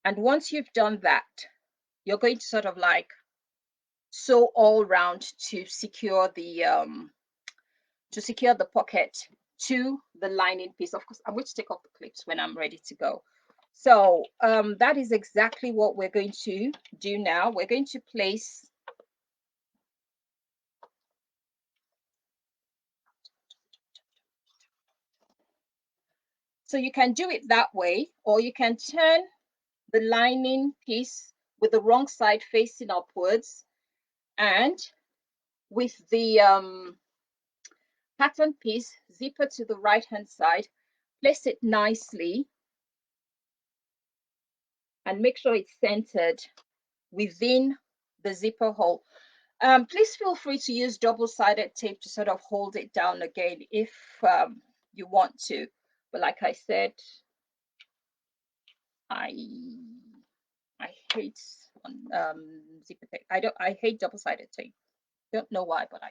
And once you've done that, you're going to sort of like sew all round to secure the pocket to the lining piece. Of course, I'm going to take off the clips when I'm ready to go. So that is exactly what we're going to do now. We're going to place so you can do it that way, or you can turn the lining piece with the wrong side facing upwards, and with the pattern piece, zipper to the right hand side, place it nicely and make sure it's centered within the zipper hole. Please feel free to use double-sided tape to sort of hold it down again if you want to. But like I said, I hate zipper tape. I hate double-sided tape. Don't know why, but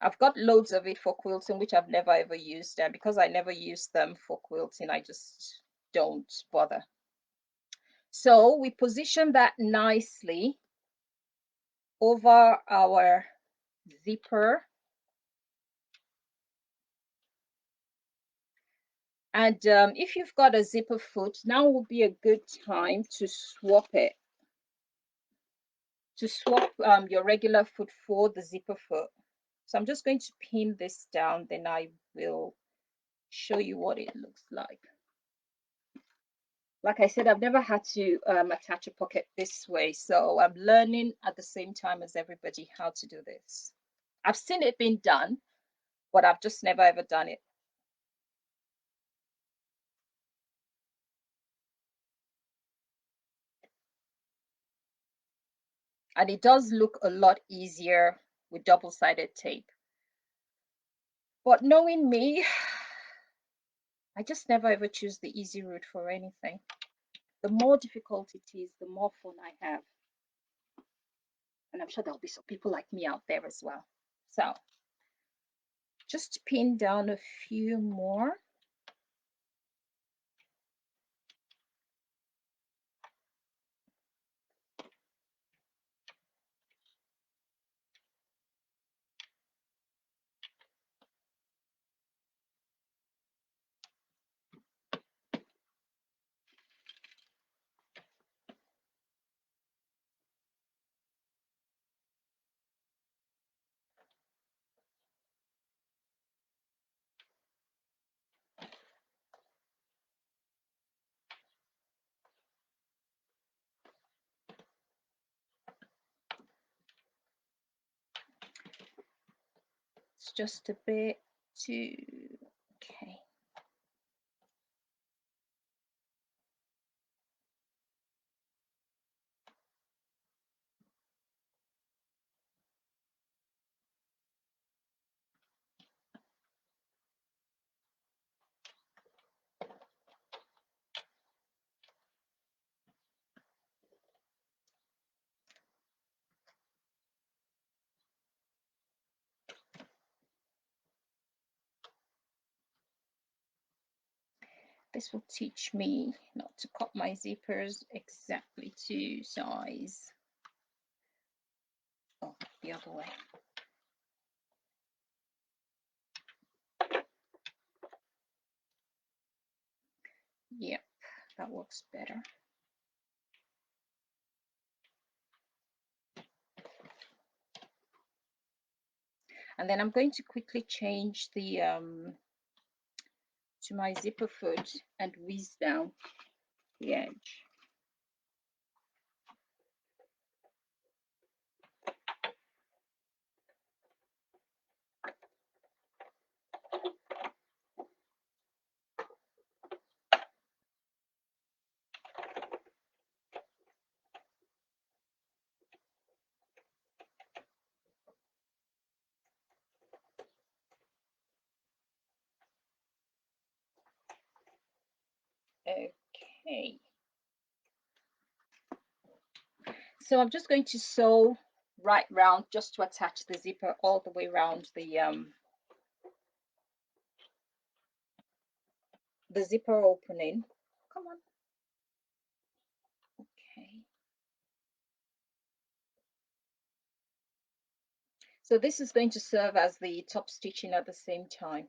I've got loads of it for quilting, which I've never ever used. And because I never use them for quilting, I just don't bother. So we position that nicely over our zipper. And if you've got a zipper foot, now would be a good time to swap it. To swap your regular foot for the zipper foot. So I'm just going to pin this down, then I will show you what it looks like. Like I said, I've never had to attach a pocket this way, so I'm learning at the same time as everybody how to do this. I've seen it being done, but I've just never ever done it. And it does look a lot easier with double-sided tape. But knowing me, I just never ever choose the easy route for anything. The more difficult it is, the more fun I have. And I'm sure there'll be some people like me out there as well. So just pin down a few more. It's just a bit too, okay. This will teach me not to cut my zippers exactly to size. Oh, the other way. Yep, that works better. And then I'm going to quickly change the to my zipper foot and whiz down the edge. Okay. So I'm just going to sew right round just to attach the zipper all the way around the zipper opening. Come on. Okay. So this is going to serve as the top stitching at the same time.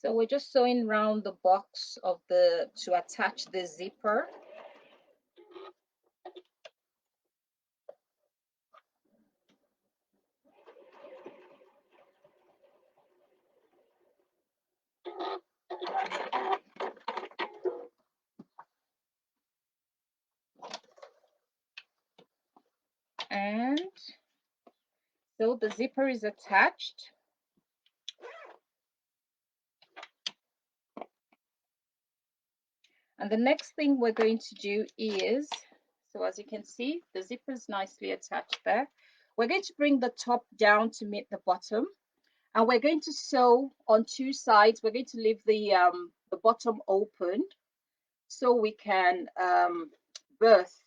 So we're just sewing around the box of the to attach the zipper. And so the zipper is attached. And the next thing we're going to do is, so as you can see, the zipper is nicely attached there. We're going to bring the top down to meet the bottom. And we're going to sew on two sides. We're going to leave the bottom open so we can birth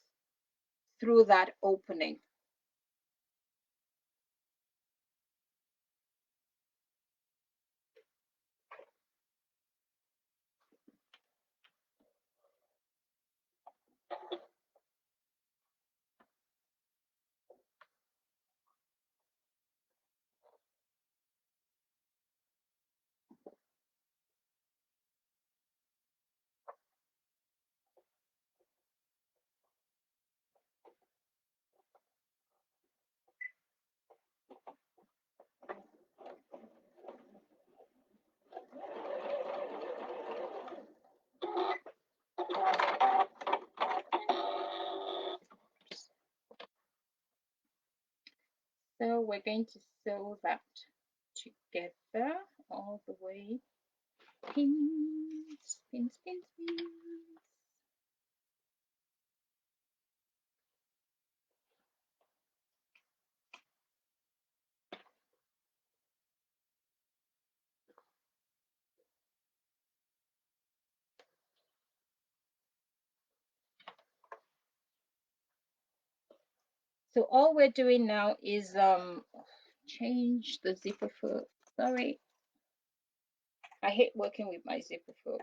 through that opening. So we're going to sew that together all the way. Pins, pins, pins, pins. So all we're doing now is change the zipper foot. Sorry, I hate working with my zipper foot.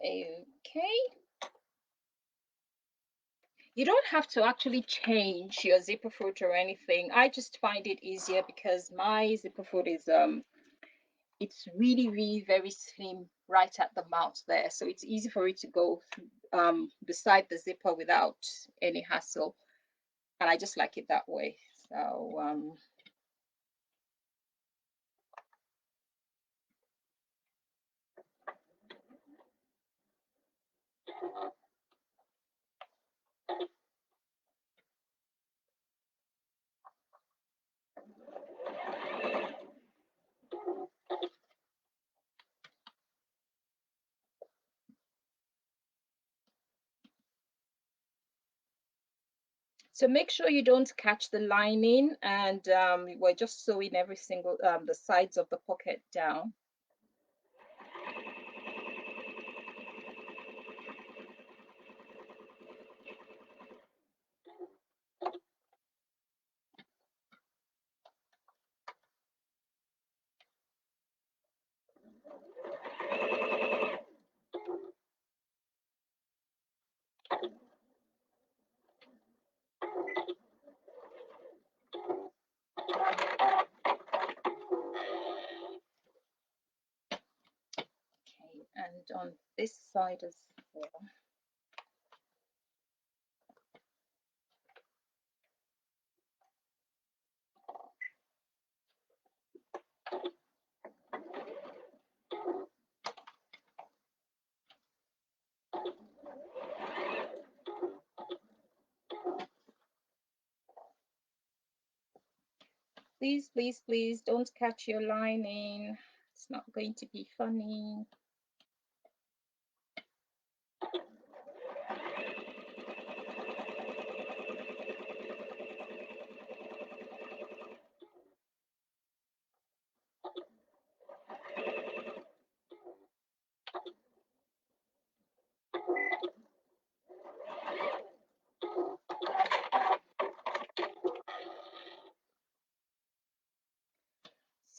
Okay. You don't have to actually change your zipper foot or anything. I just find it easier because my zipper foot is it's really very slim right at the mouth there, so it's easy for it to go beside the zipper without any hassle, and I just like it that way. So make sure you don't catch the lining, and we're just sewing every single the sides of the pocket down. Okay, and on this side as well. Please don't catch your lining. It's not going to be funny.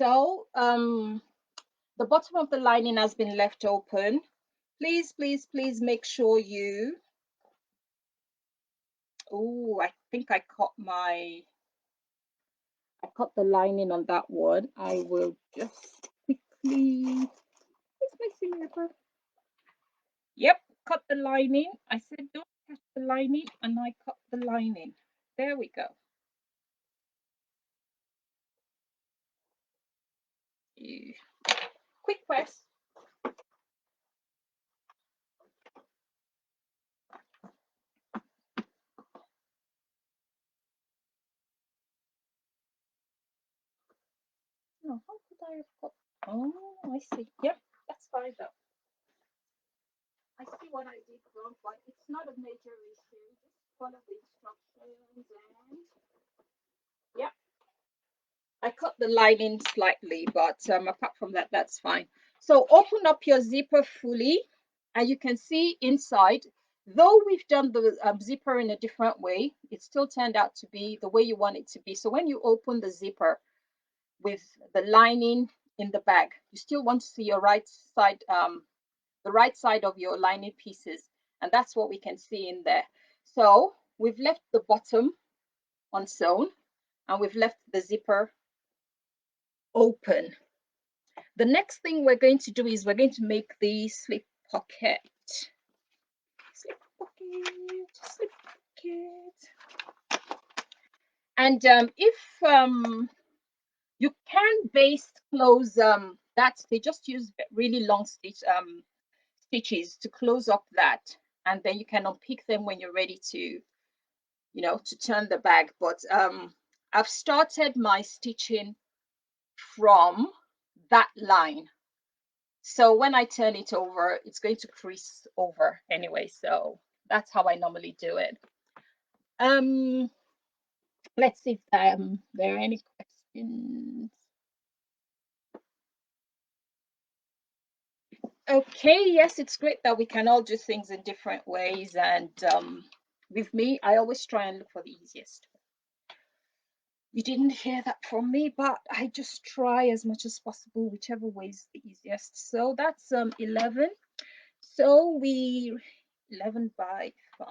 So the bottom of the lining has been left open. Please, please, please make sure you, oh, I think I cut the lining on that one. I will just quickly, where's my finger? Yep, cut the lining. I said don't touch the lining, and I cut the lining. There we go. Quick press. Oh, how could I have got? Oh, I see. Yep, that's fine though. I see what I did wrong, but it's not a major issue. Just follow the instructions and yep. I cut the lining slightly, but apart from that, that's fine. So open up your zipper fully, and you can see inside. Though we've done the zipper in a different way, it still turned out to be the way you want it to be. So when you open the zipper with the lining in the bag, you still want to see your right side, the right side of your lining pieces, and that's what we can see in there. So we've left the bottom unsewn, and we've left the zipper open. The next thing we're going to do is we're going to make the slip pocket. Slip pocket, slip pocket. And if you can baste close that, they just use really long stitches to close up that, and then you can unpick them when you're ready to, you know, to turn the bag. But I've started my stitching from that line, so when I turn it over, it's going to crease over anyway. So that's how I normally do it. Let's see if there are any questions. Okay, yes, it's great that we can all do things in different ways, and with me, I always try and look for the easiest. You didn't hear that from me, but I just try as much as possible, whichever way is the easiest. So that's 11. So 11 by 5.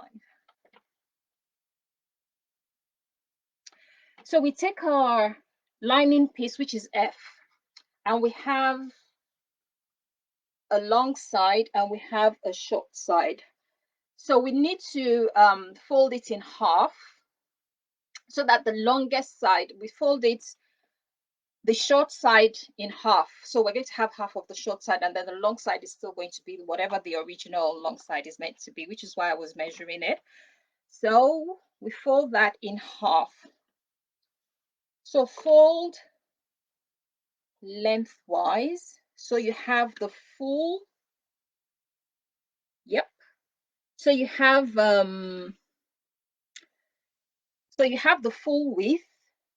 So we take our lining piece, which is F, and we have a long side and we have a short side. So we need to fold it in half, so that the longest side, we fold it, the short side in half. So we're going to have half of the short side, and then the long side is still going to be whatever the original long side is meant to be, which is why I was measuring it. So we fold that in half. So fold lengthwise, so you have the full, yep. So you have the full width,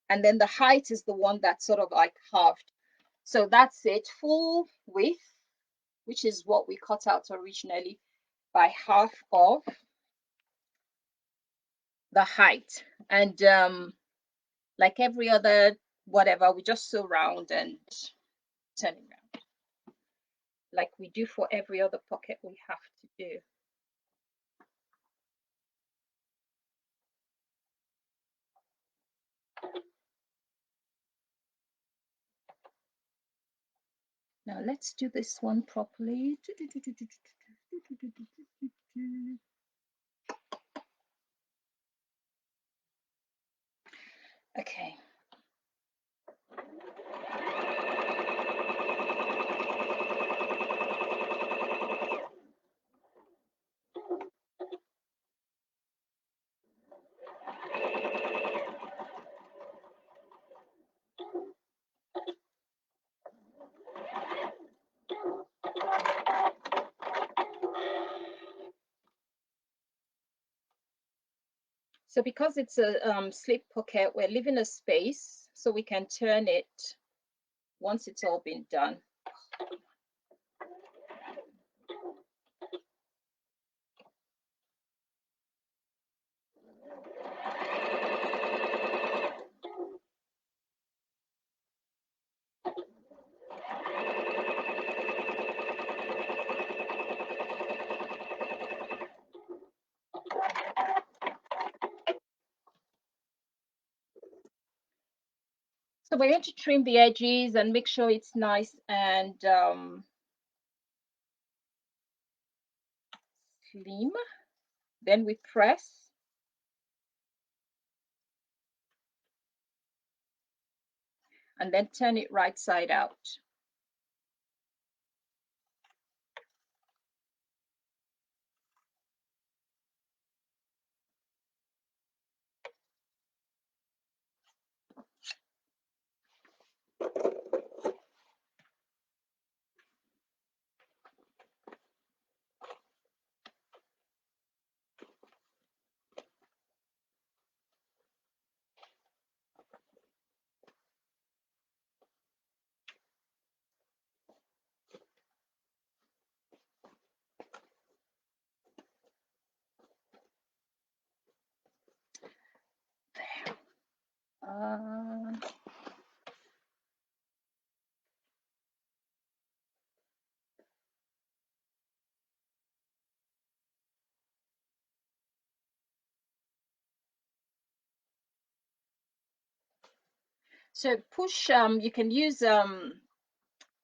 and then the height is the one that's sort of like halved. So that's it, full width, which is what we cut out originally, by half of the height. And like every other whatever, we just sew round and turn it around, like we do for every other pocket we have to do. Now let's do this one properly. Okay. So because it's a slip pocket, we're leaving a space so we can turn it once it's all been done. So we're going to trim the edges and make sure it's nice and slim. Then we press. And then turn it right side out. There. So push, you can use either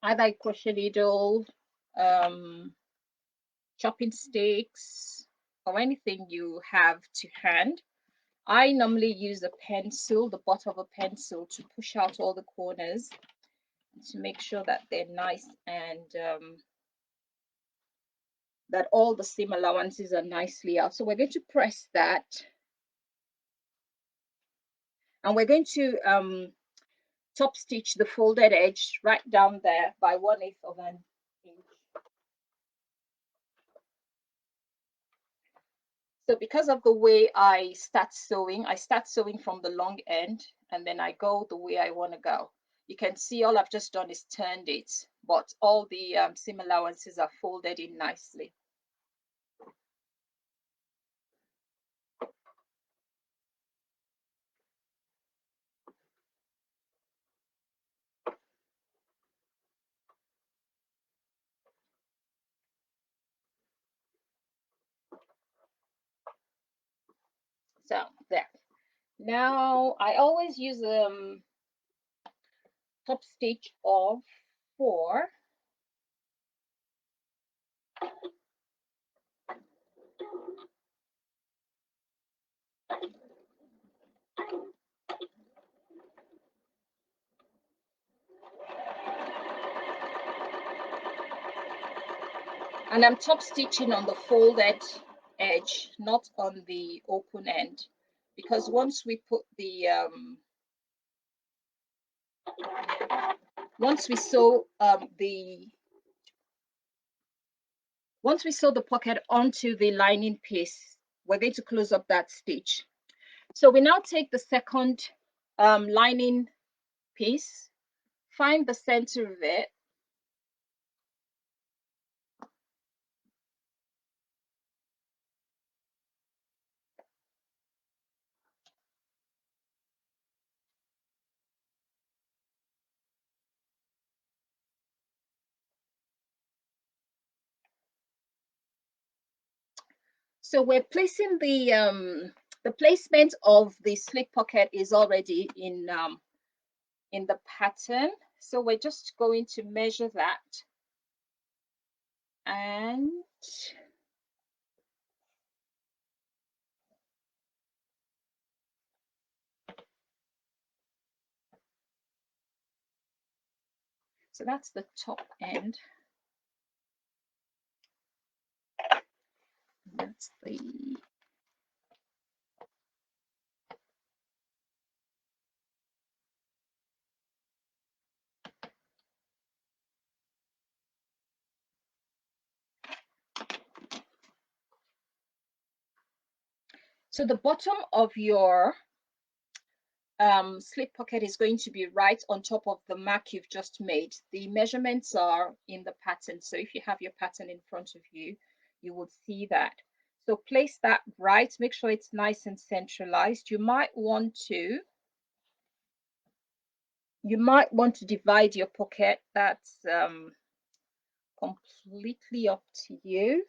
a crochet needle, chopping sticks, or anything you have to hand. I normally use a pencil, the butt of a pencil, to push out all the corners to make sure that they're nice and that all the seam allowances are nicely out. So we're going to press that, and we're going to top stitch the folded edge right down there by 1/8 of an inch. So because of the way I start sewing from the long end and then I go the way I want to go. You can see all I've just done is turned it, but all the seam allowances are folded in nicely. So there. Now I always use top stitch of 4. And I'm top stitching on the folded edge, not on the open end, because once we put the once we sew the pocket onto the lining piece, we're going to close up that stitch. So we now take the second lining piece, find the center of it, so we're placing the placement of the slip pocket is already in the pattern. So we're just going to measure that, and so that's the top end. That's the so the bottom of your slip pocket is going to be right on top of the mark you've just made. The measurements are in the pattern, so if you have your pattern in front of you, you will see that. So place that right, make sure it's nice and centralized. You might want to divide your pocket. That's completely up to you.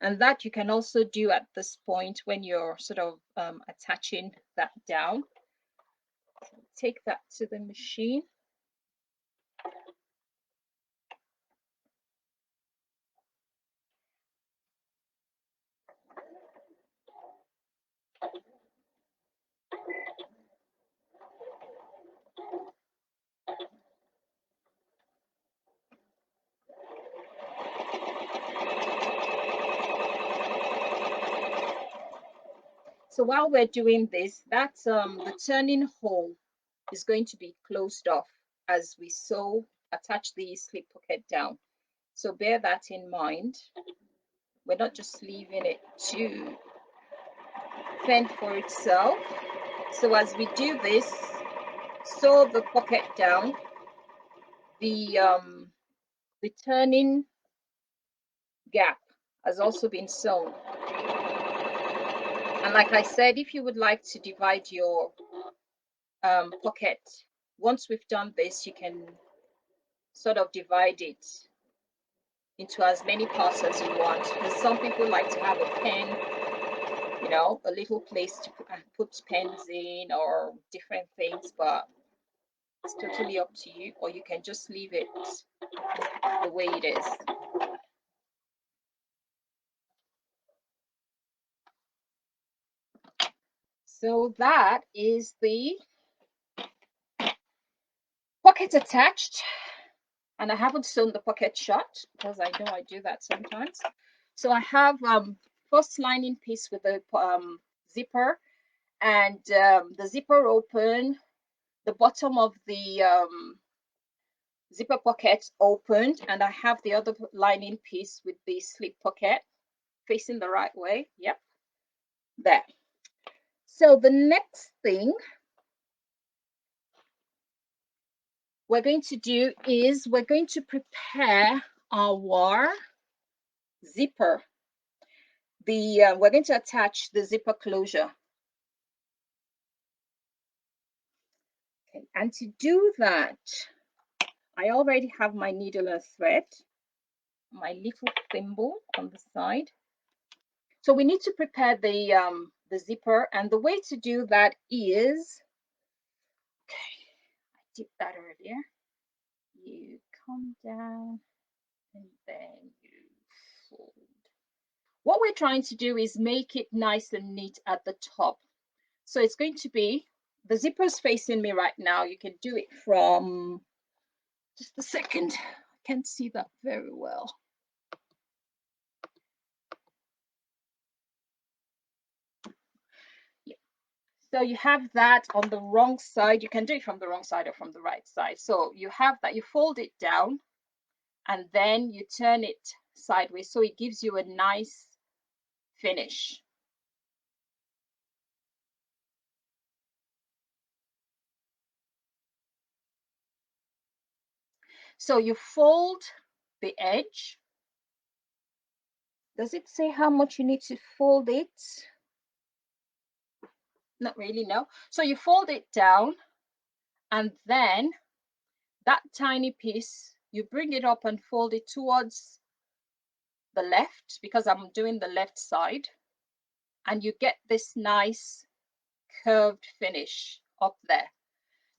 And that you can also do at this point when you're sort of attaching that down. take that to the machine. So while we're doing this, that's the turning hole is going to be closed off as we attach the slip pocket down. So bear that in mind. We're not just leaving it to fend for itself. So as we do this, sew the pocket down. The turning gap has also been sewn. And like I said, if you would like to divide your pocket, once we've done this, you can sort of divide it into as many parts as you want, because some people like to have a pen, you know, a little place to put pens in or different things, but it's totally up to you, or you can just leave it the way it is. So that is the pocket attached, and I haven't sewn the pocket shut because I know I do that sometimes. So I have first lining piece with the zipper, and the zipper open, the bottom of the zipper pocket opened, and I have the other lining piece with the slip pocket facing the right way. Yep, there. So the next thing we're going to do is we're going to prepare our zipper. We're going to attach the zipper closure. Okay, and to do that, I already have my needle and thread, my little thimble on the side. So we need to prepare the zipper, and the way to do that is, okay, I did that earlier. You come down and then you fold. What we're trying to do is make it nice and neat at the top. So it's going to be, the zipper's facing me right now. You can do it from, just a second, I can't see that very well. Yeah. So you have that on the wrong side. You can do it from the wrong side or from the right side. So you have that, you fold it down, and then you turn it sideways so it gives you a nice finish. So you fold the edge. Does it say how much you need to fold it? Not really, no. So you fold it down, and then that tiny piece, you bring it up and fold it towards the left, because I'm doing the left side, and you get this nice curved finish up there.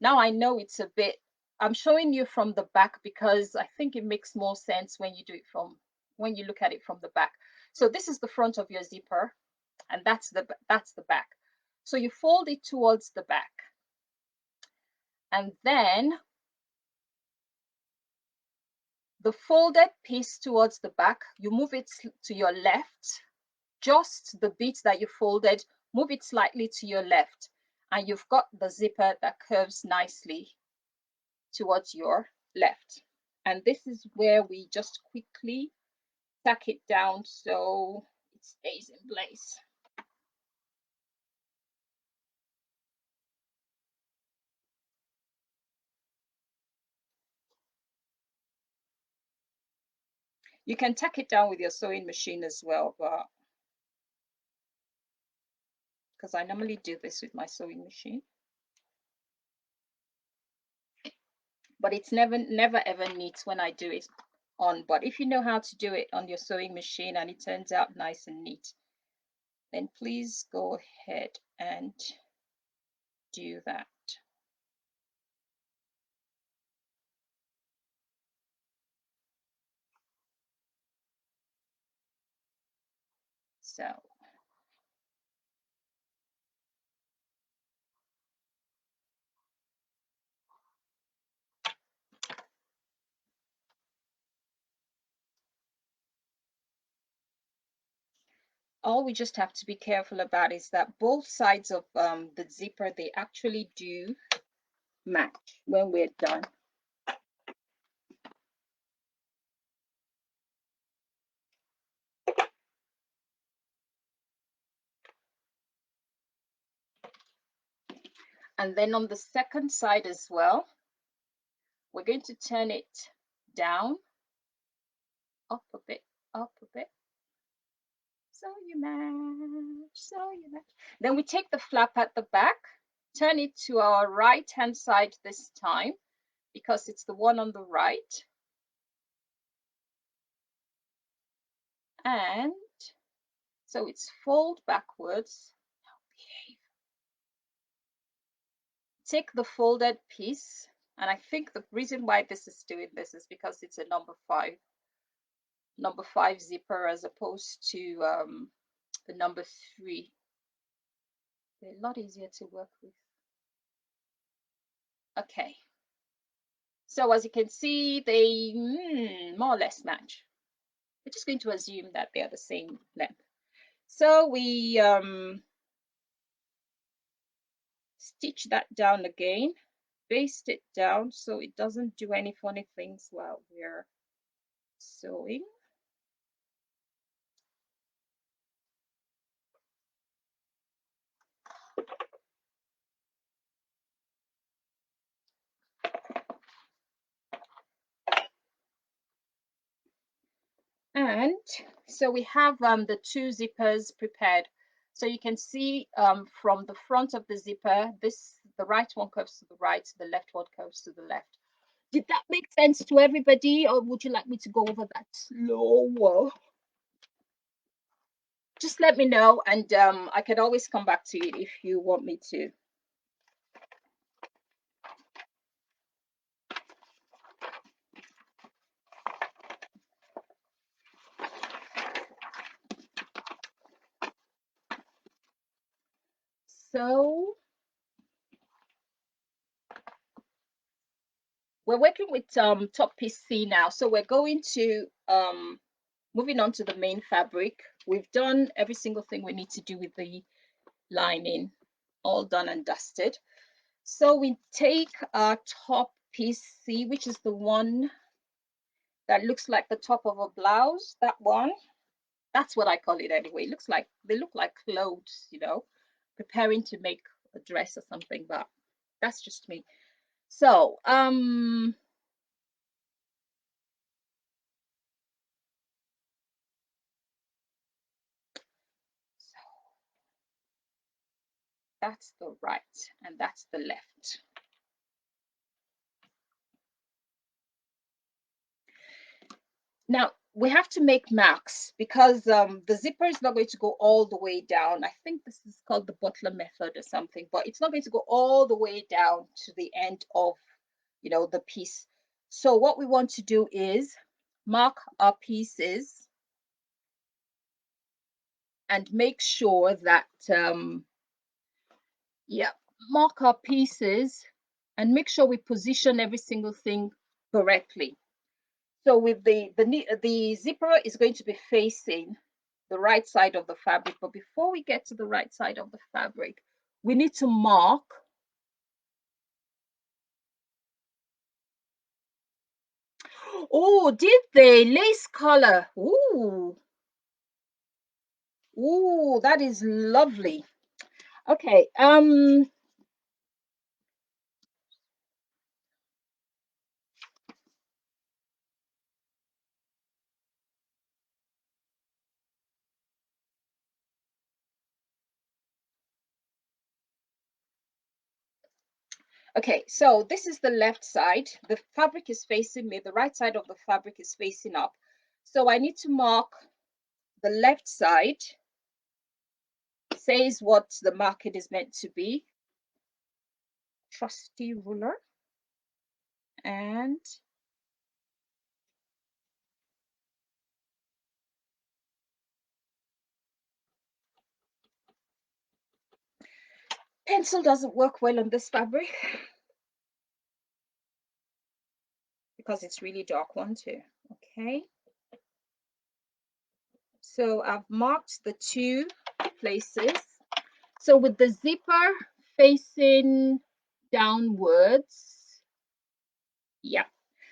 Now I know it's a bit, I'm showing you from the back because I think it makes more sense when you do it when you look at it from the back. So this is the front of your zipper, and that's the back. So you fold it towards the back, and then the folded piece towards the back, you move it to your left, just the bit that you folded, move it slightly to your left, and you've got the zipper that curves nicely towards your left. And this is where we just quickly tack it down so it stays in place. You can tack it down with your sewing machine as well, but because I normally do this with my sewing machine, but it's never ever neat when I do it on. But if you know how to do it on your sewing machine and it turns out nice and neat, then please go ahead and do that. So all we just have to be careful about is that both sides of the zipper, they actually do match when we're done. And then on the second side as well, we're going to turn it down, up a bit, up a bit. So you match, so you match. Then we take the flap at the back, turn it to our right hand side this time because it's the one on the right. And so it's fold backwards. Take the folded piece, and I think the reason why this is doing this is because it's a number five zipper as opposed to the number 3. They're a lot easier to work with. Okay, so as you can see, they more or less match. We're just going to assume that they're the same length. So we stitch that down again, baste it down so it doesn't do any funny things while we're sewing. And so we have the 2 zippers prepared. So you can see from the front of the zipper, the right one curves to the right, the left one curves to the left. Did that make sense to everybody, or would you like me to go over that slower? Just let me know, and I can always come back to it if you want me to. So we're working with top piece C now. So we're going to moving on to the main fabric. We've done every single thing we need to do with the lining, all done and dusted. So we take our top piece C, which is the one that looks like the top of a blouse. That one, that's what I call it anyway. It looks like they look like clothes, you know, preparing to make a dress or something, but that's just me. So that's the right and that's the left. Now we have to make marks because the zipper is not going to go all the way down. I think this is called the Butler method or something, but it's not going to go all the way down to the end of, you know, the piece. So what we want to do is mark our pieces and make sure that yeah, mark our pieces and make sure we position every single thing correctly. So with the zipper is going to be facing the right side of the fabric, but before we get to the right side of the fabric, we need to mark oh, did they lace color? Ooh, that is lovely. Okay, okay, so this is the left side. The fabric is facing me. The right side of the fabric is facing up. So I need to mark the left side, says what the market is meant to be. Trusty ruler. And Pencil doesn't work well on this fabric because it's really dark one too. Okay, so I've marked the 2 places. So with the zipper facing downwards, yeah.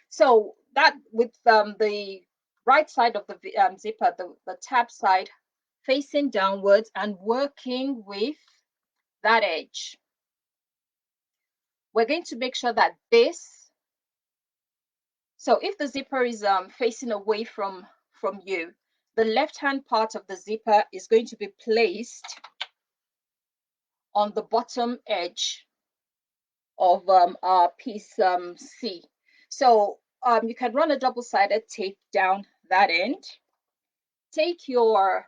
So that with the right side of the zipper, the tab side facing downwards and working with that edge. We're going to make sure that this, so if the zipper is facing away from you, the left hand part of the zipper is going to be placed on the bottom edge of our piece C. So you can run a double-sided tape down that end. Take your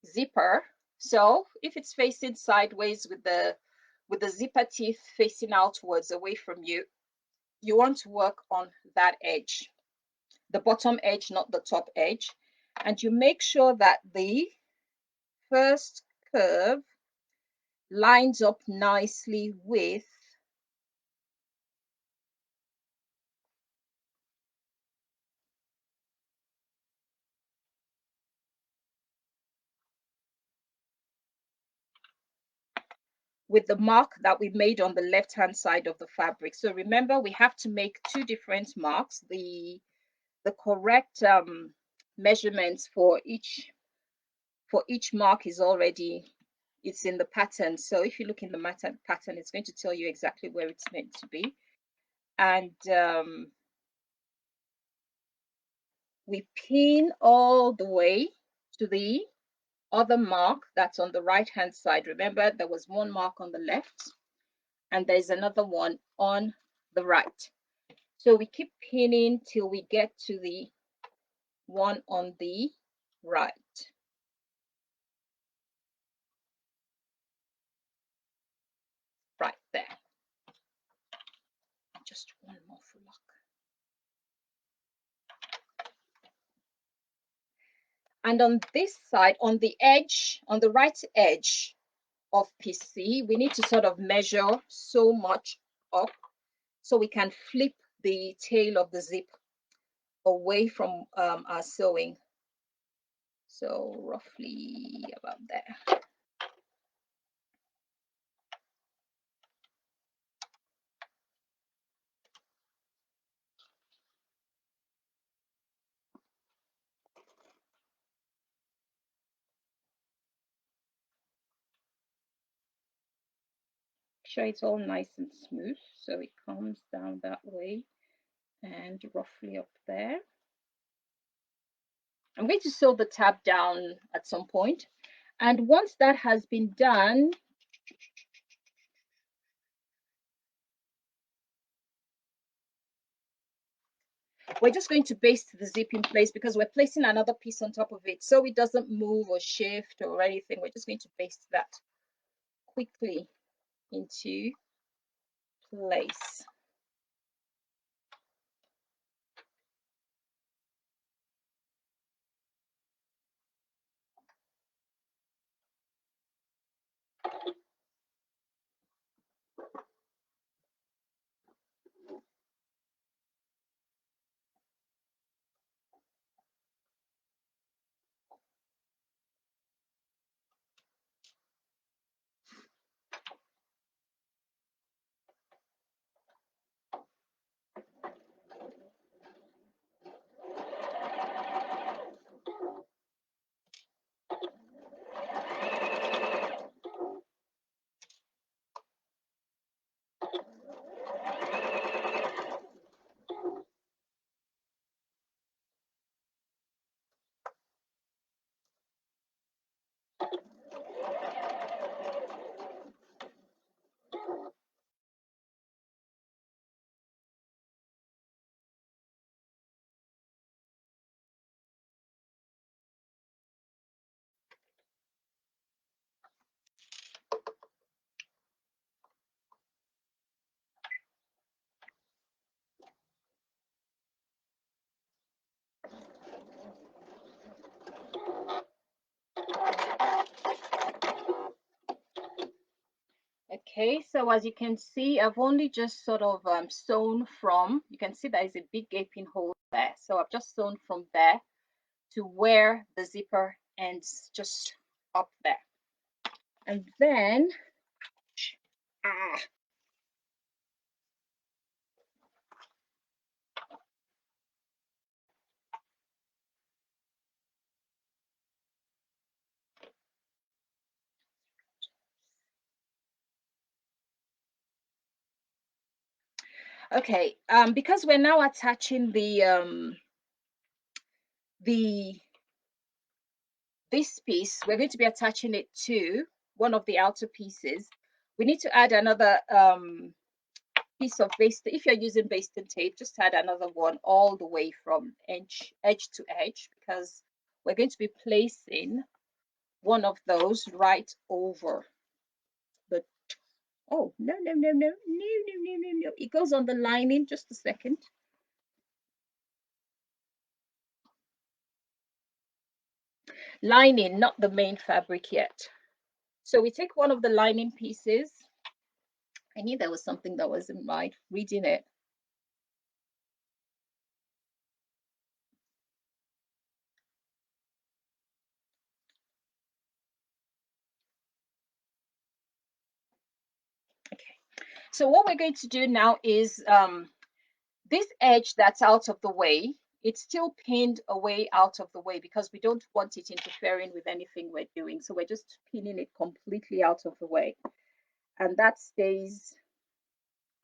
zipper. So if it's facing sideways with the zipper teeth facing outwards away from you, you want to work on that edge, the bottom edge, not the top edge. And you make sure that the first curve lines up nicely with the mark that we made on the left hand side of the fabric. So remember, we have to make 2 different marks. The correct measurements for each mark is already, it's in the pattern. So if you look in the pattern, it's going to tell you exactly where it's meant to be. And we pin all the way to the other mark that's on the right hand side. Remember, there was 1 mark on the left and there's another one on the right. So we keep pinning till we get to the one on the right. Right there. Just one more for luck. And on this side, on the edge, on the right edge of PC, we need to sort of measure so much up so we can flip the tail of the zip away from our sewing. So roughly about there. Sure it's all nice and smooth so it comes down that way and roughly up there. I'm going to sew the tab down at some point, and once that has been done, we're just going to baste the zip in place because we're placing another piece on top of it so it doesn't move or shift or anything. We're just going to baste that quickly into place. Okay, so as you can see, I've only just sort of sewn from, you can see there is a big gaping hole there. So I've just sewn from there to where the zipper ends, just up there. And then, ah, okay, because we're now attaching the this piece, we're going to be attaching it to one of the outer pieces. We need to add another piece of basting. If you're using basting tape, just add another one all the way from edge to edge, because we're going to be placing one of those right over the, oh, no, no, no, no, no, no, no, no, no. It goes on the lining. Just a second. Lining, not the main fabric yet. So we take one of the lining pieces. I knew there was something that wasn't right reading it. Okay. So what we're going to do now is this edge that's out of the way, it's still pinned away out of the way because we don't want it interfering with anything we're doing. So we're just pinning it completely out of the way. And that stays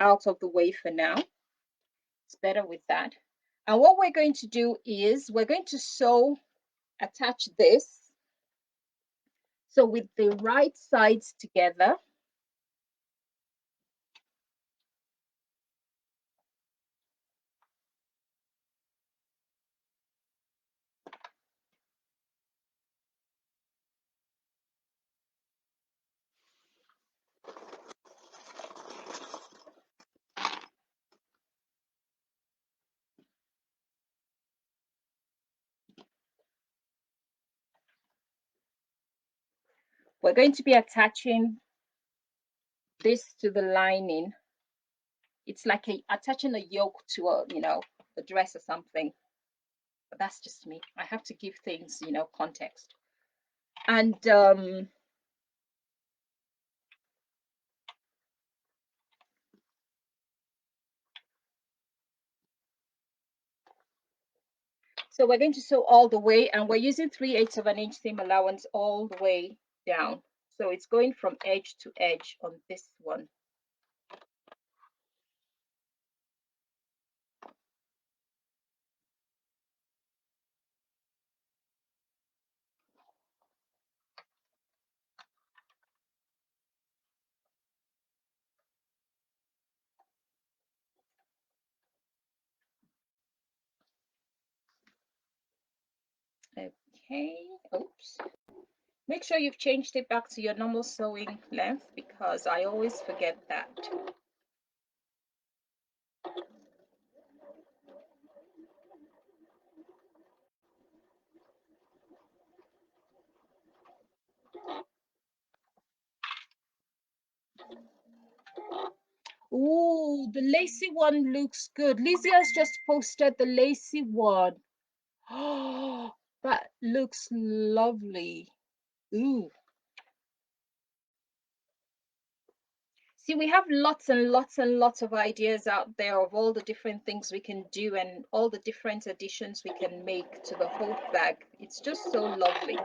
out of the way for now. It's better with that. And what we're going to do is we're going to attach this. So with the right sides together, we're going to be attaching this to the lining. It's like attaching a yoke to a dress or something. But that's just me. I have to give things, context. And so we're going to sew all the way, and we're using 3/8 of an inch seam allowance all the way down. So it's going from edge to edge on this one. Okay, oops. Make sure you've changed it back to your normal sewing length because I always forget that. Ooh, the lacy one looks good. Lizzie has just posted the lacy one. Oh, that looks lovely. Ooh. See, we have lots and lots and lots of ideas out there of all the different things we can do and all the different additions we can make to the whole bag. It's just so lovely.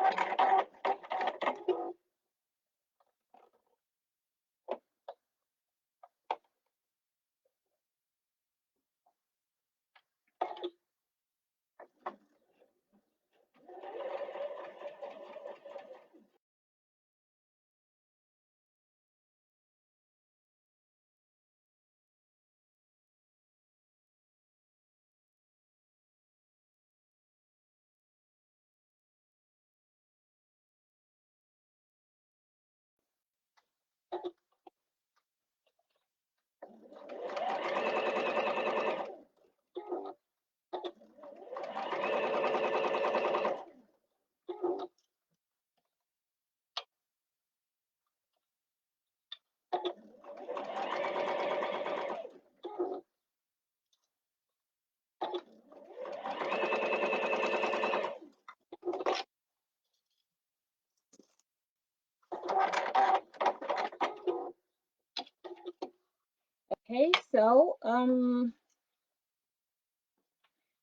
So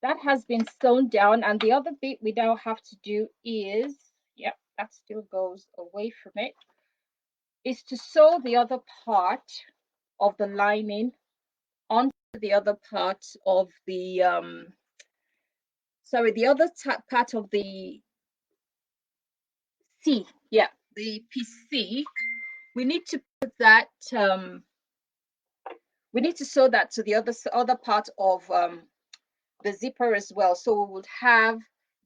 that has been sewn down, and the other bit we now have to do is, yep, that still goes away from it, is to sew the other part of the lining onto the other part of the sorry, the other part of the C. Yeah, the piece C. We need to put that we need to sew that to the other part of the zipper as well. So we would have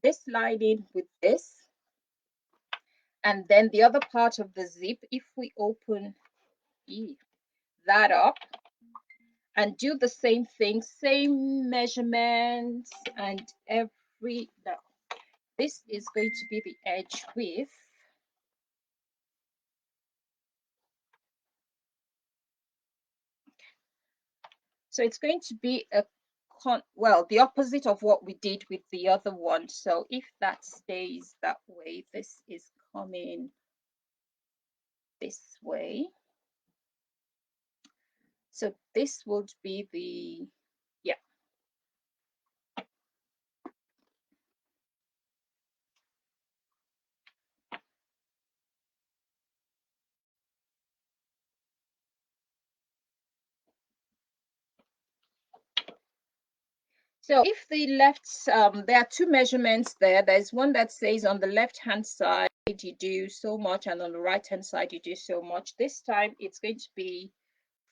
this lining with this, and then the other part of the zip, if we open that up and do the same thing, same measurements and every, no, this is going to be the edge width. So it's going to be a well, the opposite of what we did with the other one. So if that stays that way, this is coming this way. So this would be the, yeah. So if the left, there are two measurements there. There's one that says on the left-hand side, you do so much, and on the right-hand side, you do so much. This time, it's going to be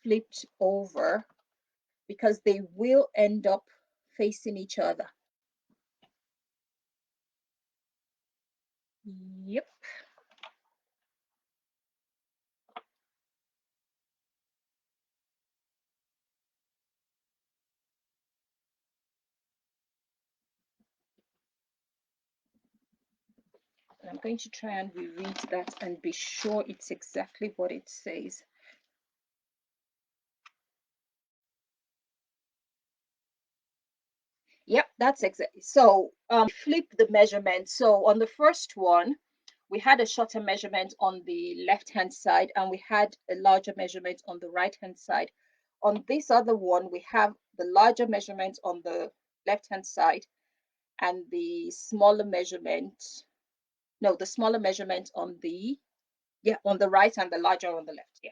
flipped over because they will end up facing each other. Yep. And I'm going to try and reread that and be sure it's exactly what it says. Yep, that's exactly. So flip the measurement. So on the first one, we had a shorter measurement on the left-hand side, and we had a larger measurement on the right-hand side. On this other one, we have the larger measurement on the left-hand side and the smaller measurement, no, the smaller measurement on the, yeah, on the right and the larger on the left. Yeah,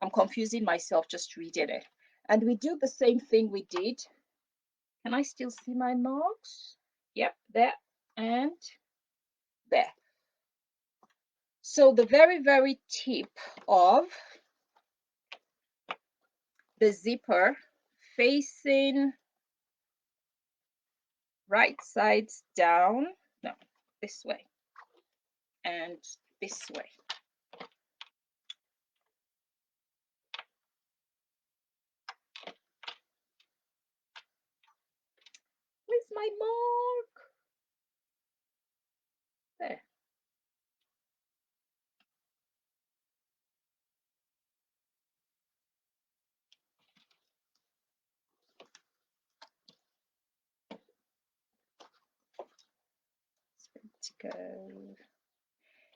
I'm confusing myself just reading it. And we do the same thing we did. Can I still see my marks? Yep, there and there. So the very, very tip of the zipper facing right sides down, no, this way and this way. Where's my mark? There. It's going to go.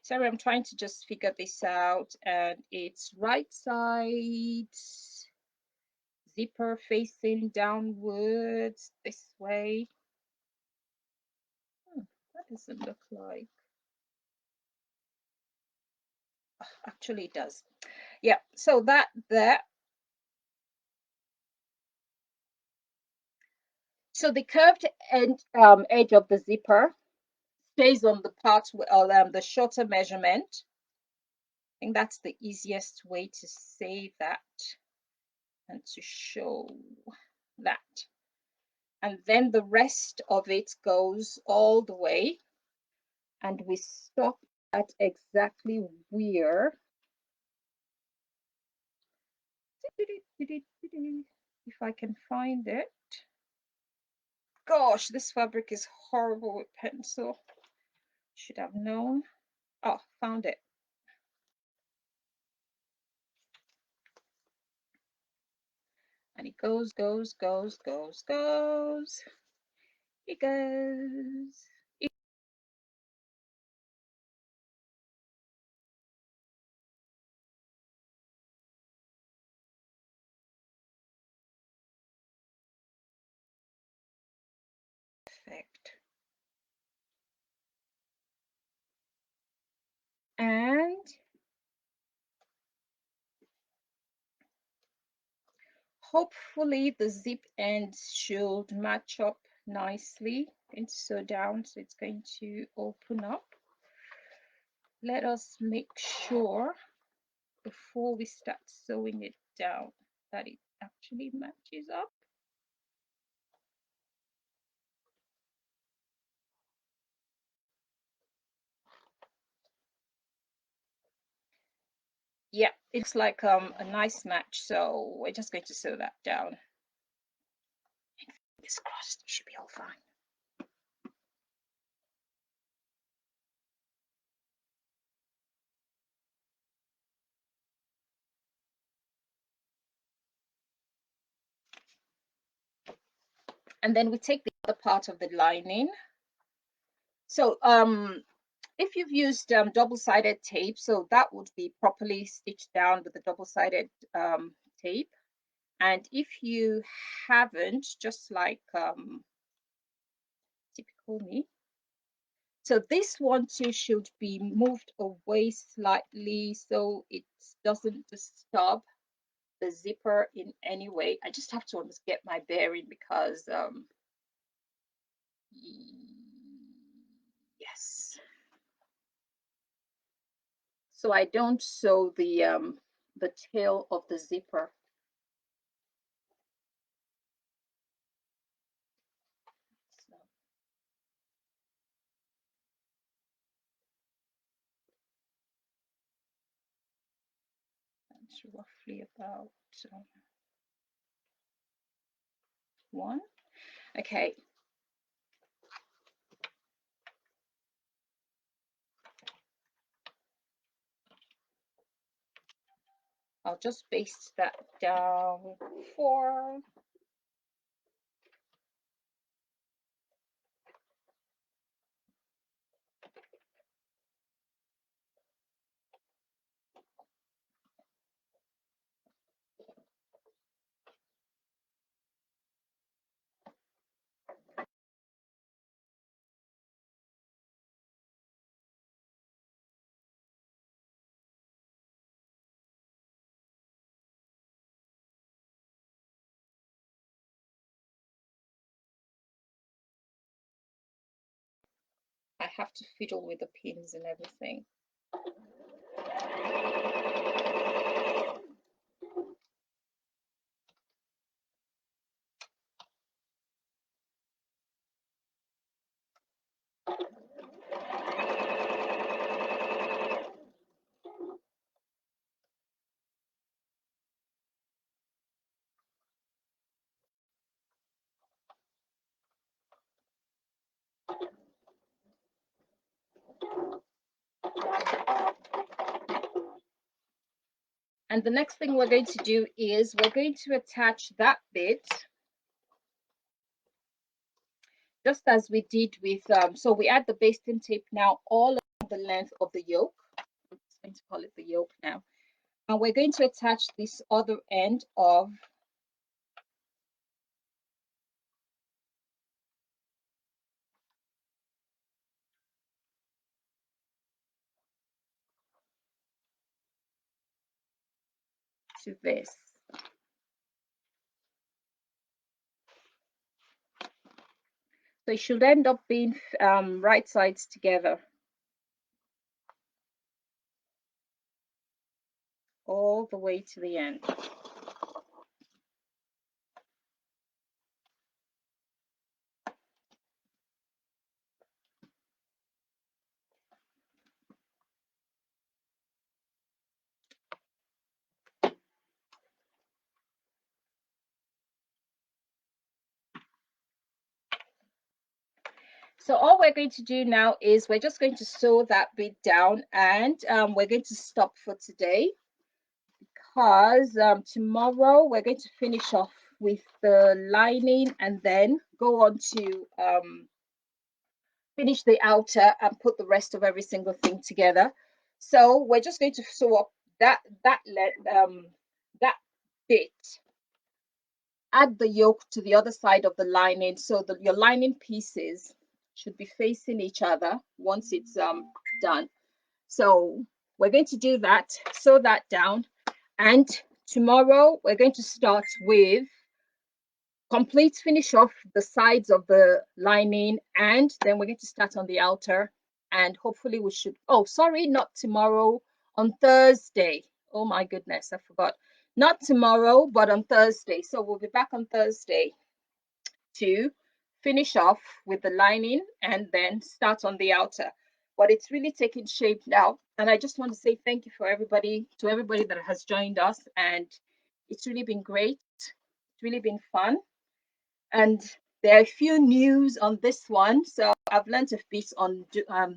Sorry, I'm trying to just figure this out, and it's right side zipper facing downwards this way. That doesn't look like. Oh, actually, it does. Yeah, so that there. So the curved edge of the zipper stays on the part with the shorter measurement. I think that's the easiest way to say that and to show that. And then the rest of it goes all the way, and we stop at exactly where, if I can find it. Gosh, this fabric is horrible with pencil. Should have known. Oh, found it. And it goes, goes, goes, goes, goes. It goes. hopefully the zip ends should match up nicely. And sew down, so it's going to open up. Let us make sure before we start sewing it down that it actually matches up. Yeah, it's like a nice match, so we're just going to sew that down. Fingers crossed, it should be all fine. And then we take the other part of the lining. So if you've used double-sided tape, so that would be properly stitched down with the double-sided tape. And if you haven't, just like typical me, so this one too should be moved away slightly so it doesn't disturb the zipper in any way. I just have to almost get my bearing because yes, so I don't sew the tail of the zipper. So that's roughly about one. Okay. I'll just baste that down for I have to fiddle with the pins and everything. And the next thing we're going to do is we're going to attach that bit just as we did with, so we add the basting tape now all along the length of the yoke. I'm just going to call it the yoke now. And we're going to attach this other end of to this. So it should end up being right sides together all the way to the end. So all we're going to do now is we're just going to sew that bit down, and we're going to stop for today because tomorrow we're going to finish off with the lining and then go on to finish the outer and put the rest of every single thing together. So we're just going to sew up that bit, add the yoke to the other side of the lining so that your lining pieces should be facing each other once it's done. So we're going to do that, sew that down, and tomorrow we're going to start with finish off the sides of the lining, and then we're going to start on the outer, and hopefully we should, oh sorry, not tomorrow, on Thursday. Oh my goodness, I forgot. Not tomorrow, but on Thursday. So we'll be back on Thursday to finish off with the lining and then start on the outer. But it's really taking shape now, and I just want to say thank you for everybody, to everybody that has joined us, and it's really been great. It's really been fun, and there are a few news on this one, so I've learned a bit on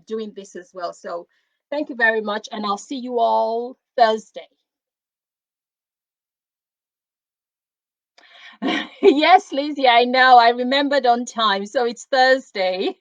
doing this as well. So thank you very much, and I'll see you all Thursday. Yes, Lizzie, I know. I remembered on time. So it's Thursday.